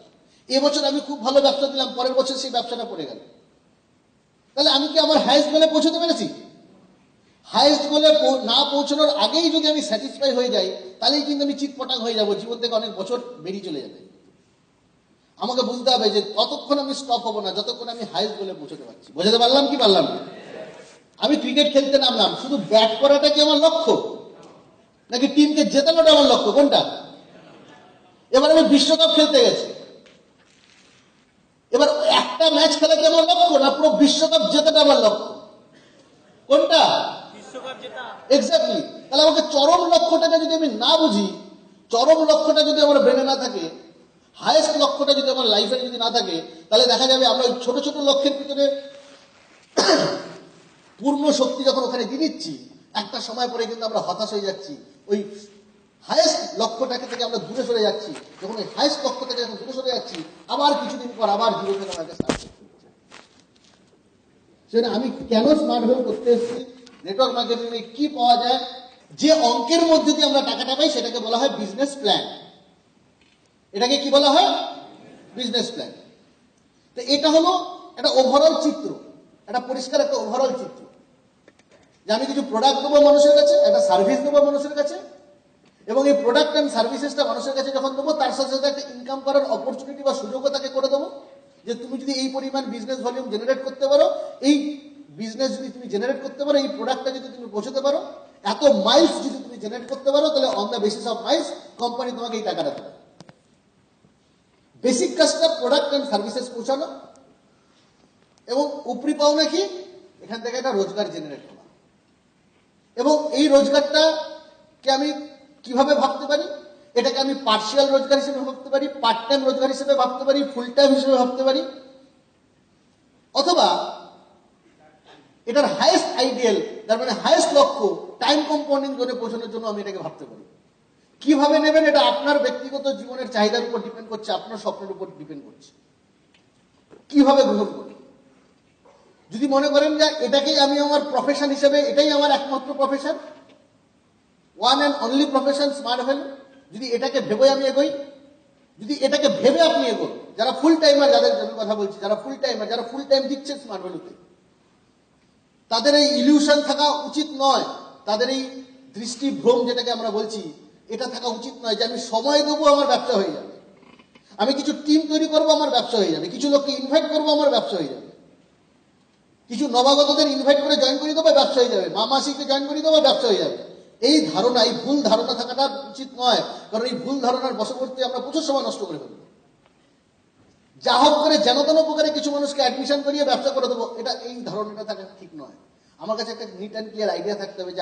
এবছর আমি খুব ভালো ব্যবসা দিলাম, পরের বছর সেই ব্যবসাটা পড়ে গেল। তাহলে আমি কি আমার হাইয়েস্ট গোলে পৌঁছতে পেরেছি? হাইয়েস্ট গোলে না পৌঁছানোর আগেই যদি আমি স্যাটিসফাই হয়ে যাই, তাহলেই কিন্তু আমি চিৎপটাং হয়ে যাবো, জীবন থেকে অনেক বছর বেরিয়ে চলে যাবে। আমাকে বুঝতে হবে যে ততক্ষণ আমি স্টপ হবো না যতক্ষণ আমি হাইয়েস্ট গোলে পৌঁছতে পারছি। বোঝাতে পারলাম কি পারলাম না? আমি ক্রিকেট খেলতে নামলাম, শুধু ব্যাট করাটা কি আমার লক্ষ্য, নাকি টিমকে জেতানোটা আমার লক্ষ্য? কোনটা? এবার আমি বিশ্বকাপ খেলতে গেছি, এবার একটা ম্যাচ খেলা কি আমার লক্ষ্য, না পুরো বিশ্বকাপ জেতাটা আমার লক্ষ্য? কোনটা? এক্স্যাক্টলি। তাহলে আমাকে চরম লক্ষ্যটাকে যদি আমি না বুঝি, চরম লক্ষ্যটা যদি আমার ব্রেনে না থাকে, হাইয়েস্ট লক্ষ্যটা যদি আমার লাইফে যদি না থাকে, তাহলে দেখা যাবে আমরা ওই ছোট ছোট লক্ষ্যের ভিতরে পূর্ণ শক্তি যখন ওখানে দিয়ে দিচ্ছি, একটা সময় পরে কিন্তু আমরা হতাশ হয়ে যাচ্ছি। ওই হাইয়েস্ট লক্ষ্যটাকে থেকে আমরা দূরে সরে যাচ্ছি। যখন ওই হাইয়েস্ট লক্ষ্য থেকে যখন দূরে সরে যাচ্ছি, আবার কিছুদিন পর আবার জিরো থেকে আমাকে স্টার্ট করতে হচ্ছে। সেটা আমি কেন স্মার্ট ভ্যালু করতে এসেছি, নেটওয়ার্ক মার্কেটিং এ কি পাওয়া যায়, যে অঙ্কের মধ্যে দিয়ে আমরা টাকাটা পাই, সেটাকে বলা হয় বিজনেস প্ল্যান। এটাকে কি বলা হয়? Business plan. তো এটা হলো একটা ওভারঅল চিত্র, একটা পরিষ্কার একটা ওভারঅল চিত্র, যে আমি কিছু প্রোডাক্ট দেবো মানুষের কাছে, একটা সার্ভিস দেবো মানুষের কাছে, এবং এই প্রোডাক্ট অ্যান্ড সার্ভিসেসটা মানুষের কাছে যখন দেবো, তার সাথে সাথে একটা ইনকাম করার অপরচুনিটি বা সুযোগও তাকে করে দেবো। যে তুমি যদি এই পরিমাণ বিজনেস ভলিউম জেনারেট করতে পারো, এই বিজনেস যদি তুমি জেনারেট করতে পারো, এই প্রোডাক্টটা যদি তুমি পৌঁছতে পারো, এত মাইলস যদি তুমি জেনারেট করতে পারো, তাহলে on the basis of Miles company তোমাকে এই টাকাটা দেবে। বেসিক কাজটা প্রোডাক্ট অ্যান্ড সার্ভিসেস পৌঁছানো, এবং উপরি পাওনা কি, এখান থেকে একটা রোজগার জেনারেট করা। এবং এই রোজগারটাকে আমি কিভাবে ভাবতে পারি? এটাকে আমি পার্সিয়াল রোজগার হিসেবে ভাবতে পারি, পার্ট টাইম রোজগার হিসেবে ভাবতে পারি, ফুল টাইম হিসেবে ভাবতে পারি, অথবা এটার হাইয়েস্ট আইডিয়াল, তার মানে হাইয়েস্ট লক্ষ্য টাইম কম্পাউন্ডিং জোনে পৌঁছানোর জন্য আমি এটাকে ভাবতে পারি। কিভাবে নেবেন এটা আপনার ব্যক্তিগত জীবনের চাহিদার উপর ডিপেন্ড করছে, আপনার স্বপ্নের উপর ডিপেন্ড করছে কিভাবে গ্রহণ করি। যদি মনে করেন যে এটাকেই আমি আমার প্রফেশন হিসেবে, এটাই আমার একমাত্র profession, one and only profession smart value, যদি এটাকে ভেবে আমি এগোই, যদি এটাকে ভেবে আপনি এগোন, যারা ফুল টাইমার, যাদের আমি কথা বলছি, যারা ফুল টাইমার, যারা ফুল টাইম দিচ্ছে স্মার্ট ভ্যালুতে, তাদের এই ইলিউশন থাকা উচিত নয়, তাদের এই দৃষ্টিভ্রম যেটাকে আমরা বলছি, এটা থাকা উচিত নয় যে আমি সময় দেবো আমার ব্যবসা হয়ে যাবে, আমি কিছু টিম তৈরি করবো আমার ব্যবসা হয়ে যাবে, কিছু লোককে ইনভাইট করবো আমার ব্যবসা হয়ে যাবে, কিছু নবাগতদের ইনভাইট করে জয়েন করিয়ে দেবো ব্যবসা হয়ে যাবে, মা মাসিকে জয়েন করিয়ে দেবো ব্যবসা হয়ে যাবে। এই ধারণা, এই ভুল ধারণা থাকাটা উচিত নয়, কারণ এই ভুল ধারণার বশবর্তী আমরা প্রচুর সময় নষ্ট করে ফেলবো। যা হোক করে যেন তেন প্রকারে কিছু মানুষকে অ্যাডমিশন করিয়ে ব্যবসা করে দেবো, এটা এই ধারণাটা থাকা ঠিক নয়। আমার কাছে একটা নিট অ্যান্ড ক্লিয়ার আইডিয়া থাকতে হবে যে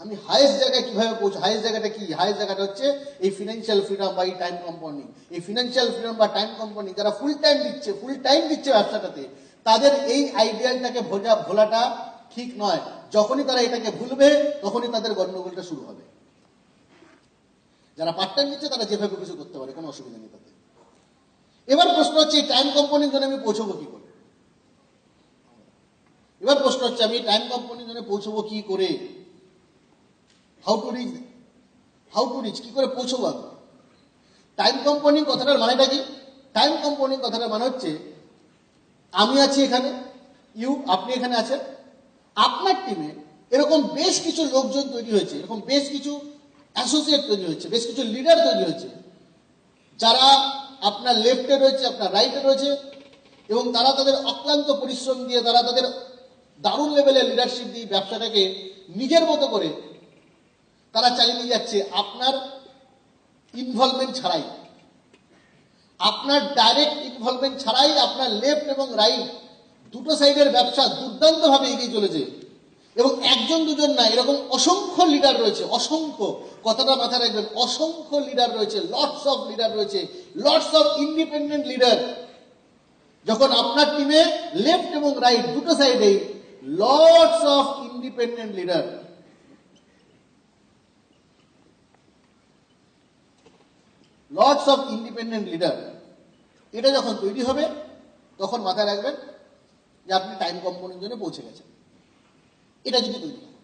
আমি হাইয়েস্ট জায়গায় কিভাবে পৌঁছ, হাইয়েস্ট জায়গাটা কি, হাইয়েস্ট জায়গাটা হচ্ছে এই ফিনান্সিয়াল ফ্রিডম বা এই টাইম কম্পাউন্ডিং। এই ফিনান্সিয়াল ফ্রিডম বা টাইম কম্পাউন্ডিং যারা ফুল টাইম দিচ্ছে ব্যবসাটাতে, তাদের এই আইডিয়ালটাকে ভোলাটা ঠিক নয়। যখনই তারা এটাকে ভুলবে, তখনই তাদের গন্ডগোলটা শুরু হবে। যারা পার্ট টাইম দিচ্ছে তারা যেভাবে কিছু করতে পারে, কোনো অসুবিধা নেই তাতে। এবার প্রশ্ন হচ্ছে এই টাইম কম্পাউন্ডিং জন্য আমি পৌঁছবো কি করে? এবার প্রশ্ন হচ্ছে আমি টাইম কম্পাউন্ডিং জন্য পৌঁছবো কি করে? হাউ টু রিচ, কি করে পৌঁছবো আমি? টাইম কম্পাউন্ডিং কথাটার মানেটা কি? টাইম কম্পাউন্ডিং কথাটার মানে হচ্ছে আমি আছি এখানে, আপনি এখানে আছেন, আপনার টিমে এরকম বেশ কিছু লোকজন তৈরি হয়েছে, এরকম বেশ কিছু অ্যাসোসিয়েট তৈরি হয়েছে, বেশ কিছু লিডার তৈরি হয়েছে, যারা আপনার লেফটে রয়েছে, আপনার রাইটে রয়েছে, এবং তারা তাদের অক্লান্ত পরিশ্রম দিয়ে, তারা তাদের দারুণ লেভেলের লিডারশিপ দিয়ে ব্যবসাটাকে নিজের মতো করে তারা চালিয়ে নিয়ে যাচ্ছে আপনার ইনভলভমেন্ট ছাড়াই, আপনার ডাইরেক্ট ইনভলভমেন্ট ছাড়াই। আপনার লেফট এবং রাইট দুটো সাইডের ব্যবসা দুর্দান্তভাবে এগিয়ে চলেছে, এবং একজন দুজন না, এরকম অসংখ্য লিডার রয়েছে, অসংখ্য, কথাটা মাথায় রাখবেন, অসংখ্য লিডার রয়েছে, লটস অফ লিডার রয়েছে, লটস অফ ইন্ডিপেন্ডেন্ট লিডার। যখন আপনার টিমে লেফট এবং রাইট দুটো সাইডেই lots of independent leader, lots of independent leader, এটা যখন তৈরি হবে তখন মাথায় রাখবেন যে আপনি টাইম কম্পোনেন্ট জন্য পৌঁছে গেছেন। এটা যদি তৈরি হয়,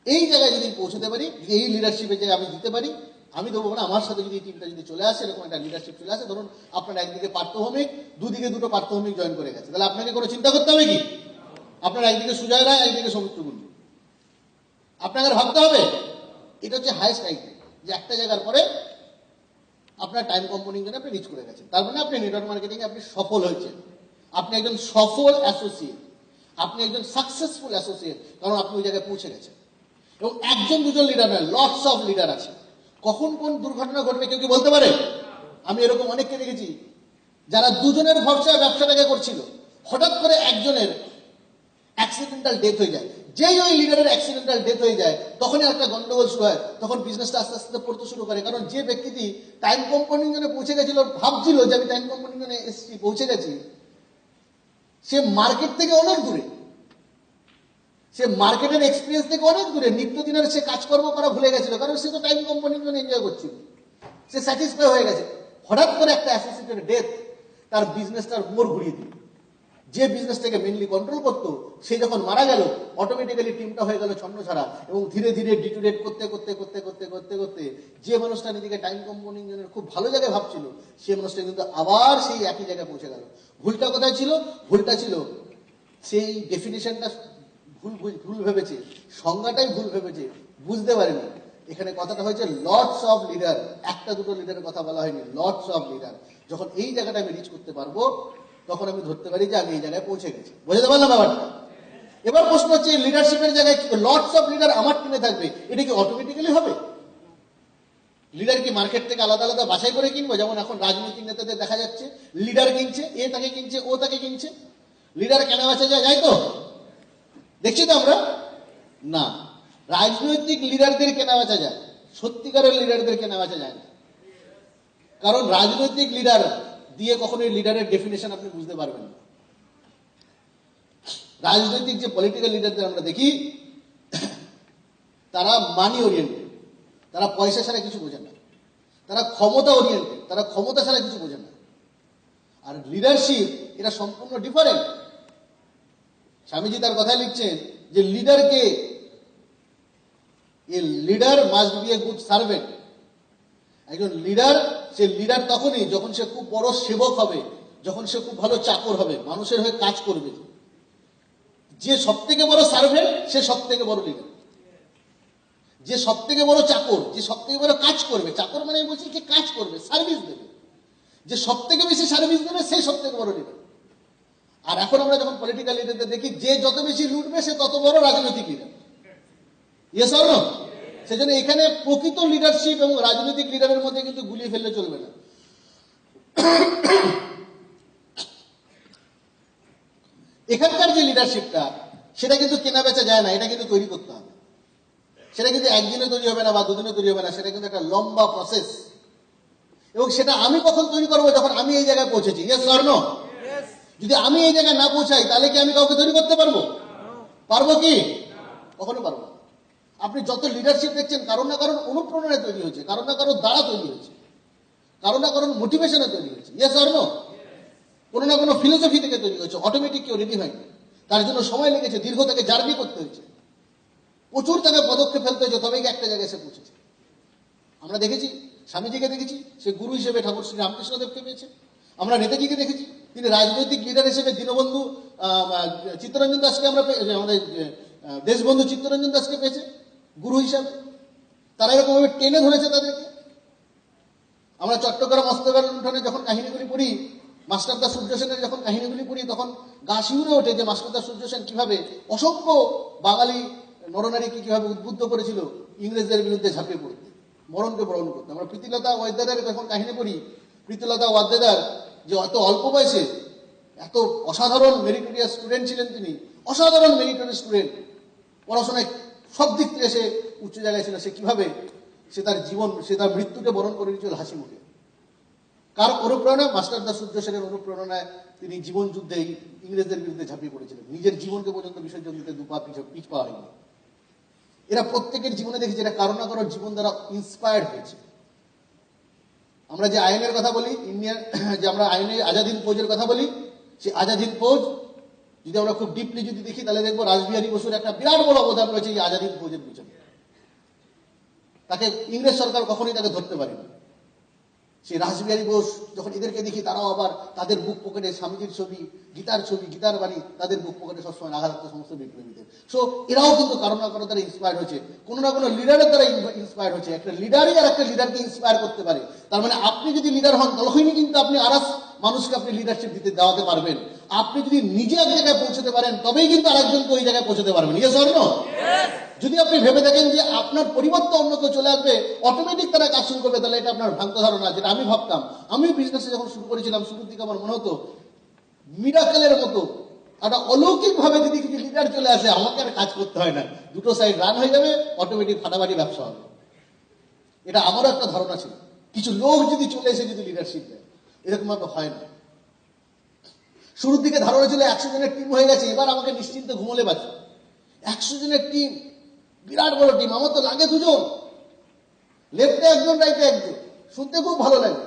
এই জায়গায় যদি পৌঁছতে পারি, এই লিডারশিপের জায়গায় আমি দিতে পারি, আমি দেবো না, আমার সাথে যদি এই টিমটা যদি চলে আসে, এরকম একটা লিডারশিপ চলে আসে, ধরুন আপনার একদিকে পার্থভৌমিক, দুদিকে দুটো পার্থভৌমিক জয়েন করে গেছে, তাহলে আপনাকে কোনো চিন্তা করতে হবে কি? আপনার একদিকে সুজয় রায়, একদিকে সৌমিত্র কুণ্ডু, আপনাকে ভাবতে হবে। এটা হচ্ছে হাইস্ট আইডিয়া, যে একটা জায়গার পরে আপনার টাইম কম্পোনেন্ট জন্য আপনি রিচ করে গেছেন, তার মানে আপনি নেটওয়ার্ক মার্কেটিং আপনি সফল হয়েছেন, আপনি একজন সফল অ্যাসোসিয়েট, আপনি একজন সাকসেসফুল অ্যাসোসিয়েট, কারণ আপনি ওই জায়গায় পৌঁছে গেছেন। এবং একজন দুজন লিডার নয়, লটস অফ লিডার আছে। কখন কোন দুর্ঘটনা ঘটবে কেউ কি বলতে পারে? আমি এরকম অনেককে দেখেছি যারা দুজনের ভরসায় ব্যবসাটাকে করছিল, হঠাৎ করে একজনের অ্যাক্সিডেন্টাল ডেথ হয়ে যায়, যেই ওই লিডারের অ্যাক্সিডেন্টাল ডেথ হয়ে যায় তখনই একটা গন্ডগোল শুরু হয়, তখন বিজনেসটা আস্তে আস্তে পড়তে শুরু করে। কারণ যে ব্যক্তিটি টাইম কম্পোনেন্ট জন্য পৌঁছে গেছিল, ভাবছিল যে আমি টাইম কম্পোনেন্ট জন্য এসেছি, পৌঁছে গেছি, সে মার্কেট থেকে অনেক দূরে, সে মার্কেটের এক্সপিরিয়েন্স থেকে অনেক দূরে, নিত্যদিনের সে কাজকর্ম করা ভুলে গেছিল, কারণ সে তো টাইম কম্পোনেন্ট জন্য এনজয় করছিল, সে স্যাটিসফাই হয়ে গেছে। হঠাৎ করে একটা অ্যাসোসিয়েটের ডেথ তার বিজনেসটার মোড় ঘুরিয়ে দিল। যে বিজনেসটাকে মেনলি কন্ট্রোল করতো, সে যখন মারা গেল, অটোমেটিক্যালি টিমটা হয়ে গেল ছন্নছাড়া, এবং ধীরে ধীরে ডিটুরেট করতে করতে করতে করতে করতে করতে যে মানুষটা নিজেকে টাইম কম্পোনেন্ট খুব ভালো জায়গায় ভাবছিল, সে মানুষটা কিন্তু আবার সেই একই জায়গায় পৌঁছে গেল। ভুলটা কোথায় ছিল? ভুলটা ছিল সেই ডেফিনেশনটা ভুল ভুল ভেবেছে, সংজ্ঞাটাই ভুল ভেবেছে, বুঝতে পারেনি। এখানে কথাটা হয়েছে লটস অফ লিডার, একটা দুটো লিডারের কথা বলা হয়নি, লটস অফ লিডার। যখন এই জায়গাটা আমি রিচ করতে পারবো, তখন আমি ধরতে পারি যে আমি এই জায়গায় পৌঁছে গেছি। বুঝতে পারলাম ব্যাপারটা? এবার প্রশ্ন হচ্ছে, লিডারশিপের জায়গায় লটস অফ লিডার আমার টিমে থাকবে, এটা কি অটোমেটিক্যালি হবে? লিডার কি মার্কেট থেকে আলাদা আলাদা বাছাই করে কিনবো? যেমন এখন রাজনৈতিক নেতাদের দেখা যাচ্ছে লিডার কিনছে, এ তাকে কিনছে, ও তাকে কিনছে, লিডার কেনা বেচা যায়, যাই তো দেখছি তো আমরা না। রাজনৈতিক লিডারদের কেনা বেচা যায়, সত্যিকারের লিডারদের কেনা বেচা যায় না। কারণ রাজনৈতিক লিডার দিয়ে কখনোই লিডারের ডেফিনেশন আপনি বুঝতে পারবেন না। রাজনৈতিক যে পলিটিক্যাল লিডারদের আমরা দেখি, তারা মানি ওরিয়েন্টেড, তারা পয়সা ছাড়া কিছু বোঝে না, তারা ক্ষমতা ওরিয়েন্টেড, তারা ক্ষমতা ছাড়া কিছু বোঝে না। আর লিডারশিপ এটা সম্পূর্ণ ডিফারেন্ট। স্বামীজি তার কথায় লিখছেন যে লিডারকে, a leader must be a good servant. একজন লিডার, সে লিডার তখনই যখন সে খুব বড় সেবক হবে, যখন সে খুব ভালো চাকর হবে, মানুষের হয়ে কাজ করবে। যে সব থেকে বড় সার্ভেন্ট, সে সব থেকে বড় লিডার। যে সব থেকে বড় চাকর, যে সব থেকে বড় কাজ করবে, চাকর মানে বলছি যে কাজ করবে, সার্ভিস দেবে, যে সব থেকে বেশি সার্ভিস দেবে, সেই সব থেকে বড় লিডার। আর এখন আমরা যখন পলিটিক্যাল লিডারদের দেখি, যে যত বেশি লুটবে সে তত বড় রাজনৈতিক লিডার। Yes or no? সেজন্য এখানে প্রকৃত লিডারশিপ এবং রাজনৈতিক লিডারের মধ্যে কিন্তু গুলিয়ে ফেললে চলবে না। এখানকার যে লিডারশিপটা, সেটা কিন্তু কেনা বেচা যায় না, এটা কিন্তু তৈরি করতে হবে। সেটা কিন্তু একদিনে তৈরি হবে না বা দুদিনে তৈরি হবে না, সেটা কিন্তু একটা লম্বা প্রসেস। এবং সেটা আমি কখন তৈরি করবো? যখন আমি এই জায়গায় পৌঁছেছি। Yes or no? যদি আমি এই জায়গায় না পৌঁছাই, তাহলে কি আমি কাউকে তৈরি করতে পারবো? পারবো কি? কখনো পারবো না। আপনি যত লিডারশিপ দেখছেন, কারণ না কারণ অনুপ্রেরণায় তৈরি হয়েছে, কারণ না কারণ দ্বারা তৈরি হয়েছে, কারণ না কারণ মোটিভেশনে তৈরি হয়েছে। Yes or no? কোনো না কোনো ফিলোসফি থেকে তৈরি হয়েছে, অটোমেটিক কেউ রেডি হয়নি, তার জন্য সময় লেগেছে, দীর্ঘ তাকে জার্নি করতে হয়েছে, প্রচুর তাকে পদক্ষেপ ফেলতে হয়েছে, তবেই একটা জায়গায় এসে পৌঁছেছে। আমরা দেখেছি, স্বামীজিকে দেখেছি, সে গুরু হিসেবে ঠাকুর শ্রী রামকৃষ্ণদেবকে পেয়েছে। আমরা নেতাজিকে দেখেছি, তিনি রাজনৈতিক লিডার হিসেবে দীনবন্ধু চিত্তরঞ্জন দাসকে আমরা আমাদের দেশবন্ধু চিত্তরঞ্জন দাসকে পেয়েছে গুরু হিসাবে। তারা এরকমভাবে টেনে ধরেছে তাদেরকে। আমরা চট্টগ্রাম অস্তগার লুণ্ঠনে যখন কাহিনীগুলি পড়ি, মাস্টারদা সূর্য সেনের যখন কাহিনীগুলি পড়ি, তখন গা শিউরে ওঠে যে মাস্টারদা সূর্য সেন কিভাবে অসংখ্য বাঙালি নরনারীকে কিভাবে উদ্বুদ্ধ করেছিল ইংরেজদের বিরুদ্ধে ঝাঁপিয়ে পড়তে, মরণকে বরণ করতে। আমরা প্রীতিলতা ওয়াদ্দেদারের যখন কাহিনী পড়ি, প্রীতিলতা ওয়াদ্দেদার যে অত অল্প বয়সে এত অসাধারণ মেরিটোরিয়াস স্টুডেন্ট ছিলেন, তিনি অসাধারণ মেরিটোরিয়াস স্টুডেন্ট, পড়াশোনায় সব দিক থেকে সে উচ্চ জায়গায় ছিল, সে কিভাবে সে তার জীবন, সে তার মৃত্যুকে বরণ করে নিয়েছিল হাসি মুখে। কার অনুপ্রেরণায়? মাস্টারদা সূর্য সেনের অনুপ্রেরণায় তিনি জীবন যুদ্ধে ইংরেজদের বিরুদ্ধে ঝাঁপিয়ে পড়েছিলেন। নিজের জীবনকে পর্যন্ত বিসর্জন দিতে দুপা পিছ পাওয়া হয়নি। এরা প্রত্যেকের জীবনে দেখেছি এরা কারো না কারোর জীবন দ্বারা ইন্সপায়ার্ড হয়েছে। আমরা যে আইনের কথা বলি, ইন্ডিয়ান যে আমরা আইনে আজাদ হিন্দ ফৌজের কথা বলি, সেই আজাদ হিন্দ ফৌজ যদি আমরা খুব ডিপলি যদি দেখি, তাহলে দেখবো রাসবিহারী বসুর একটা বিরাট বড় অবদান রয়েছে এই আজাদ হিন্দ ফৌজের পিছনে। তাকে ইংরেজ সরকার কখনোই তাকে ধরতে পারেনি। সেই রাসবিহারী বোস যখন এদেরকে দেখি, তারাও আবার তাদের বুক পকেটে স্বামীজির ছবি, গীতার বাণী তাদের বুক পকেটে সবসময় রাখা থাকতো সমস্ত বিপ্লবীদের। সো এরাও কিন্তু কারো না কারো দ্বারা ইন্সপায়ার হয়েছে, কোনো না কোনো লিডারের দ্বারা ইন্সপায়ার হয়েছে। একটা লিডারই আর একটা লিডারকে ইন্সপায়ার করতে পারে। তার মানে আপনি যদি লিডার হন, তখনই কিন্তু আপনি আরাস মানুষকে আপনি লিডারশিপ দেওয়াতে পারবেন। আপনি যদি নিজে এক জায়গায় পৌঁছতে পারেন, তবেই কিন্তু আরেকজনকে ওই জায়গায় পৌঁছতে পারবেন। Yes or no? যদি আপনি ভেবে দেখেন যে আপনার পরিবর্তে অন্য কেউ চলে আসবে, অটোমেটিক তারা কাজ শুরু করবে, তাহলে এটা আপনার ভ্রান্ত ধারণা। যেটা আমি ভাবতাম, আমি বিজনেসে যখন শুরু করেছিলাম, শুরুর দিকে আমার মনে হতো মিরাকেলের মতো একটা অলৌকিক ভাবে যদি কিছু লিডার চলে আসে, আমাকে আর কাজ করতে হয় না, দুটো সাইড রান হয়ে যাবে, অটোমেটিক ফাটাফাটি ব্যবসা হবে। এটা আমারও একটা ধারণা ছিল। কিছু লোক যদি চলে এসে যদি লিডারশিপ দেয়, এরকম ভাবে হয় না। শুরুর দিকে ধারণা ছিল 100 জনের টিম হয়ে গেছে, এবার আমাকে নিশ্চিন্তে ঘুমোলে বাঁচে। 100 জনের টিম, বিরাট বড় টিম, আমার তো লাগে দুজন, লেফটে একজন রাইটে একজন, শুনতে খুব ভালো লাগে।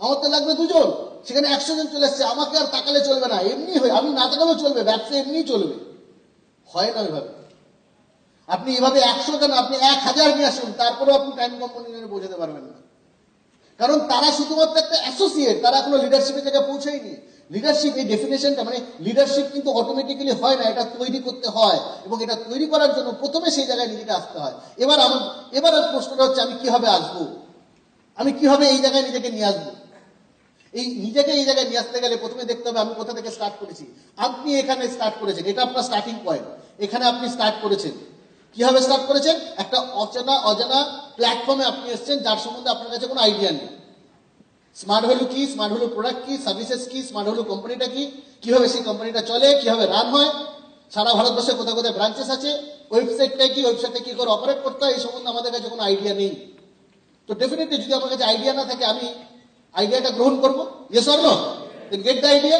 আমার তো লাগবে দুজন, সেখানে 100 জন চলে এসছে, আমাকে আর তাকালে চলবে না, এমনি হয়, আমি না তাকালেও চলবে, ব্যবসা এমনি চলবে। হয় না ওইভাবে। আপনি এভাবে 100 কেন, আপনি 1000 নিয়ে আসুন, তারপরেও আপনি টাইম কোম্পানি বোঝাতে পারবেন না। কারণ তারা শুধুমাত্র একটা অ্যাসোসিয়েট, তারা এখনো লিডারশিপের জায়গায় পৌঁছায়নি। লিডারশিপ এই ডেফিনেশনটা, মানে লিডারশিপ কিন্তু অটোমেটিক্যালি হয় না, এটা তৈরি করতে হয়, এবং এটা তৈরি করার জন্য প্রথমে সেই জায়গায় নিজেকে আসতে হয়। এবার প্রশ্নটা হচ্ছে, আমি কিভাবে আসবো, আমি কিভাবে এই জায়গায় নিজেকে নিয়ে আসবো। নিজেকে এই জায়গায় নিয়ে আসতে গেলে প্রথমে দেখতে হবে আমি কোথা থেকে স্টার্ট করেছি। আপনি এখানে স্টার্ট করেছেন, এটা আপনার স্টার্টিং পয়েন্ট, এখানে আপনি স্টার্ট করেছেন। কিভাবে স্টার্ট করেছেন? একটা অজানা প্ল্যাটফর্মে আপনি এসেছেন, যার সম্বন্ধে আপনার কাছে কোনো আইডিয়া নেই। স্মার্ট ভ্যালু কি, স্মার্ট ভ্যালু প্রোডাক্ট কি, সার্ভিসেস কি, স্মার্ট ভ্যালু কোম্পানিটা কি, কিভাবে সেই কোম্পানিটা চলে, কিভাবে রান হয়, সারা ভারতবর্ষে কোথায় কোথায় ব্রাঞ্চেস আছে, ওয়েবসাইটটা কি, ওয়েবসাইটে কি করে অপারেট করতে হয়, এই সম্বন্ধে আমাদের কাছে কোনো আইডিয়া নেই। তো ডেফিনেটলি যদি আমার কাছে আইডিয়া না থাকে, আমি আইডিয়াটা গ্রহণ করবো, yes or no? Get the idea.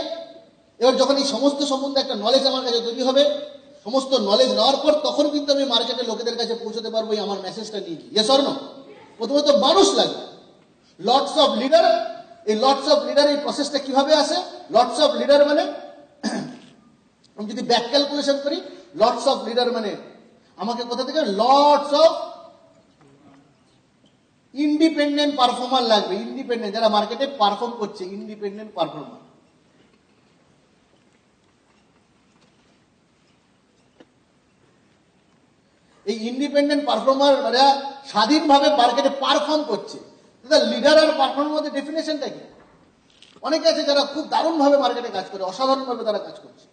এবার যখন এই সমস্ত সম্বন্ধে একটা নলেজ আমার কাছে তৈরি হবে, সমস্ত নলেজ নেওয়ার পর তখন কিন্তু আমি মার্কেটে লোকেদের কাছে পৌঁছতে পারবো এই আমার মেসেজটা নিয়ে কি, ইয়েস অর নো? প্রথমত মানুষ লাগবে, লটস অফ লিডার। এই লটস অফ লিডার, এই প্রসেসটা কিভাবে আসে? লটস অফ লিডার মানে আমি যদি ব্যাক ক্যালকুলেশন করি, লটস অফ লিডার মানে আমাকে কোথা থেকে লটস অফ ইন্ডিপেন্ডেন্ট পারফর্মার লাগবে। ইন্ডিপেন্ডেন্ট, যারা মার্কেটে পারফর্ম করছে, ইন্ডিপেন্ডেন্ট পারফর্মার। এই ইন্ডিপেন্ডেন্ট পারফর্মার মানে স্বাধীনভাবে মার্কেটে পারফর্ম করছে। লিডার আর পারফর্মার মধ্যে ডেফিনেশনটা কি? অনেকে আছে যারা খুব দারুণভাবে মার্কেটে কাজ করে, অসাধারণভাবে তারা কাজ করছে,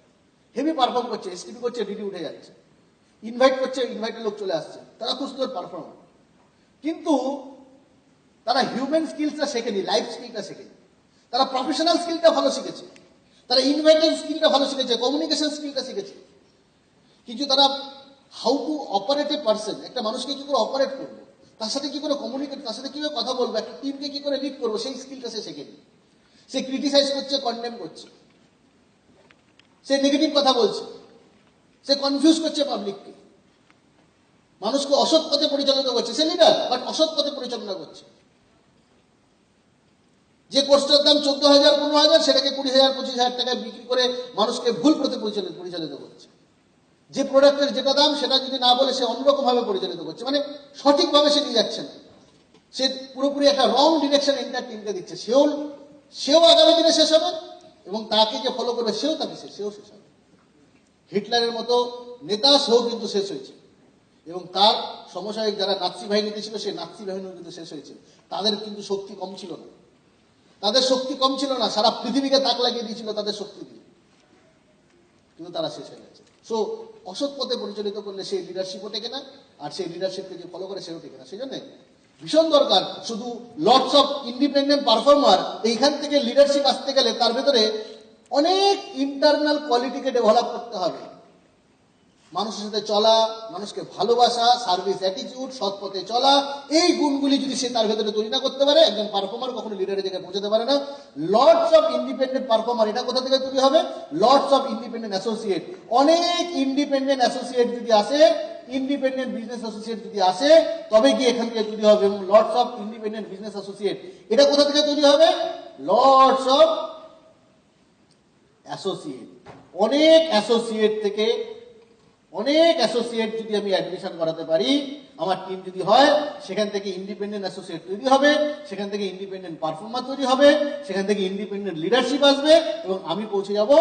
হেভি পারফর্ম করছে, এসটিপি করছে, ডিডি উঠে যাচ্ছে, ইনভাইট করছে, ইনভাইটের লোক চলে আসছে, তারা খুব সুন্দর পারফর্মার। কিন্তু তারা হিউম্যান স্কিলসটা শেখেনি, লাইফ স্কিলটা শেখেনি। তারা প্রফেশনাল স্কিলটা ভালো শিখেছে, তারা ইনভাইটিং স্কিলটা ভালো শিখেছে, কমিউনিকেশন স্কিলটা শিখেছে, কিন্তু তারা how to operate a person, একটা মানুষকে কি করে অপারেট করবো, তার সাথে কি করে কমিউনিকেট, তার সাথে কিভাবে কথা বলবো, একটা টিমকে কি করে লিড করবো, সেই স্কিলটা সে শেখেনি। সে ক্রিটিসাইজ করছে, কন্ডেম করছে, সে নেগেটিভ কথা বলছে, সে কনফিউজ করছে পাবলিককে, মানুষকে অসৎ পথে পরিচালনা করছে। সে লিডার, বাট অসৎ পথে পরিচালনা করছে। যে কোর্সটার দাম 14,000 15,000, সেটাকে 20,000 25,000 টাকায় বিক্রি করে মানুষকে ভুল পথে পরিচালিত করছে। যে প্রোডাক্টের যেটা দাম, সেটা যদি না বলে সে অন্যরকম ভাবে পরিচালিত করছে, মানে সঠিকভাবে সে নিয়ে যাচ্ছে না, সে পুরোপুরি একটা রং ডিরেকশন এন্টার টিমকে দিচ্ছে। সেও আগামী দিনে শেষ হবে, এবং তাকে যে ফলো করবে সেও শেষ হবে। হিটলারের মতো নেতা সেও কিন্তু শেষ হয়েছে, এবং তার সমসাময়িক যারা নাৎসি বাহিনীতে ছিল সেই নাৎসি বাহিনীও কিন্তু শেষ হয়েছে। তাদের কিন্তু শক্তি কম ছিল না, সারা পৃথিবীকে তাক লাগিয়ে দিয়েছিল তাদের শক্তি দিয়ে, কিন্তু তারা শেষ হয়ে গেছে। সো অসৎ পথে পরিচালিত করলে সেই লিডারশিপও টেকে না, আর সেই লিডারশিপকে যে ফলো করে সেও টেকে না। সেই জন্য ভীষণ দরকার শুধু লটস অফ ইন্ডিপেন্ডেন্ট পারফর্মার। এইখান থেকে লিডারশিপ আসতে গেলে তার ভেতরে অনেক ইন্টারনাল কোয়ালিটিকে ডেভেলপ করতে হবে। মানুষের সাথে চলা, মানুষকে ভালোবাসা, সার্ভিস অ্যাটিটিউড, সৎ পথে চলা, এই গুণগুলি যদি সে তার ভেতরে তৈরি না করতে পারে, একজন পারফর্মার কখনো লিডারের জায়গায় পৌঁছাতে পারে না। লর্ডস অফ ইন্ডিপেন্ডেন্ট পারফর্মার এটা কোথা থেকে তৈরি হবে? Lords of independent associate. অনেক ইন্ডিপেন্ডেন্ট অ্যাসোসিয়েট যদি আসে, ইন্ডিপেন্ডেন্ট বিজনেস অ্যাসোসিয়েট যদি আসে, তবে কি এখান থেকে তৈরি হবে। এবং lords of independent business associate এটা কোথা থেকে তৈরি হবে? Lords of associate. অনেক অ্যাসোসিয়েট যদি আমি অ্যাডমিশন করাতে পারি, আমার টিম যদি হয়, সেখান থেকে ইন্ডিপেন্ডেন্ট অ্যাসোসিয়েট তৈরি হবে, সেখান থেকে ইন্ডিপেন্ডেন্ট পারফর্মার তৈরি হবে, সেখান থেকে ইন্ডিপেন্ডেন্ট লিডারশিপ আসবে, এবং আমি পৌঁছে যাব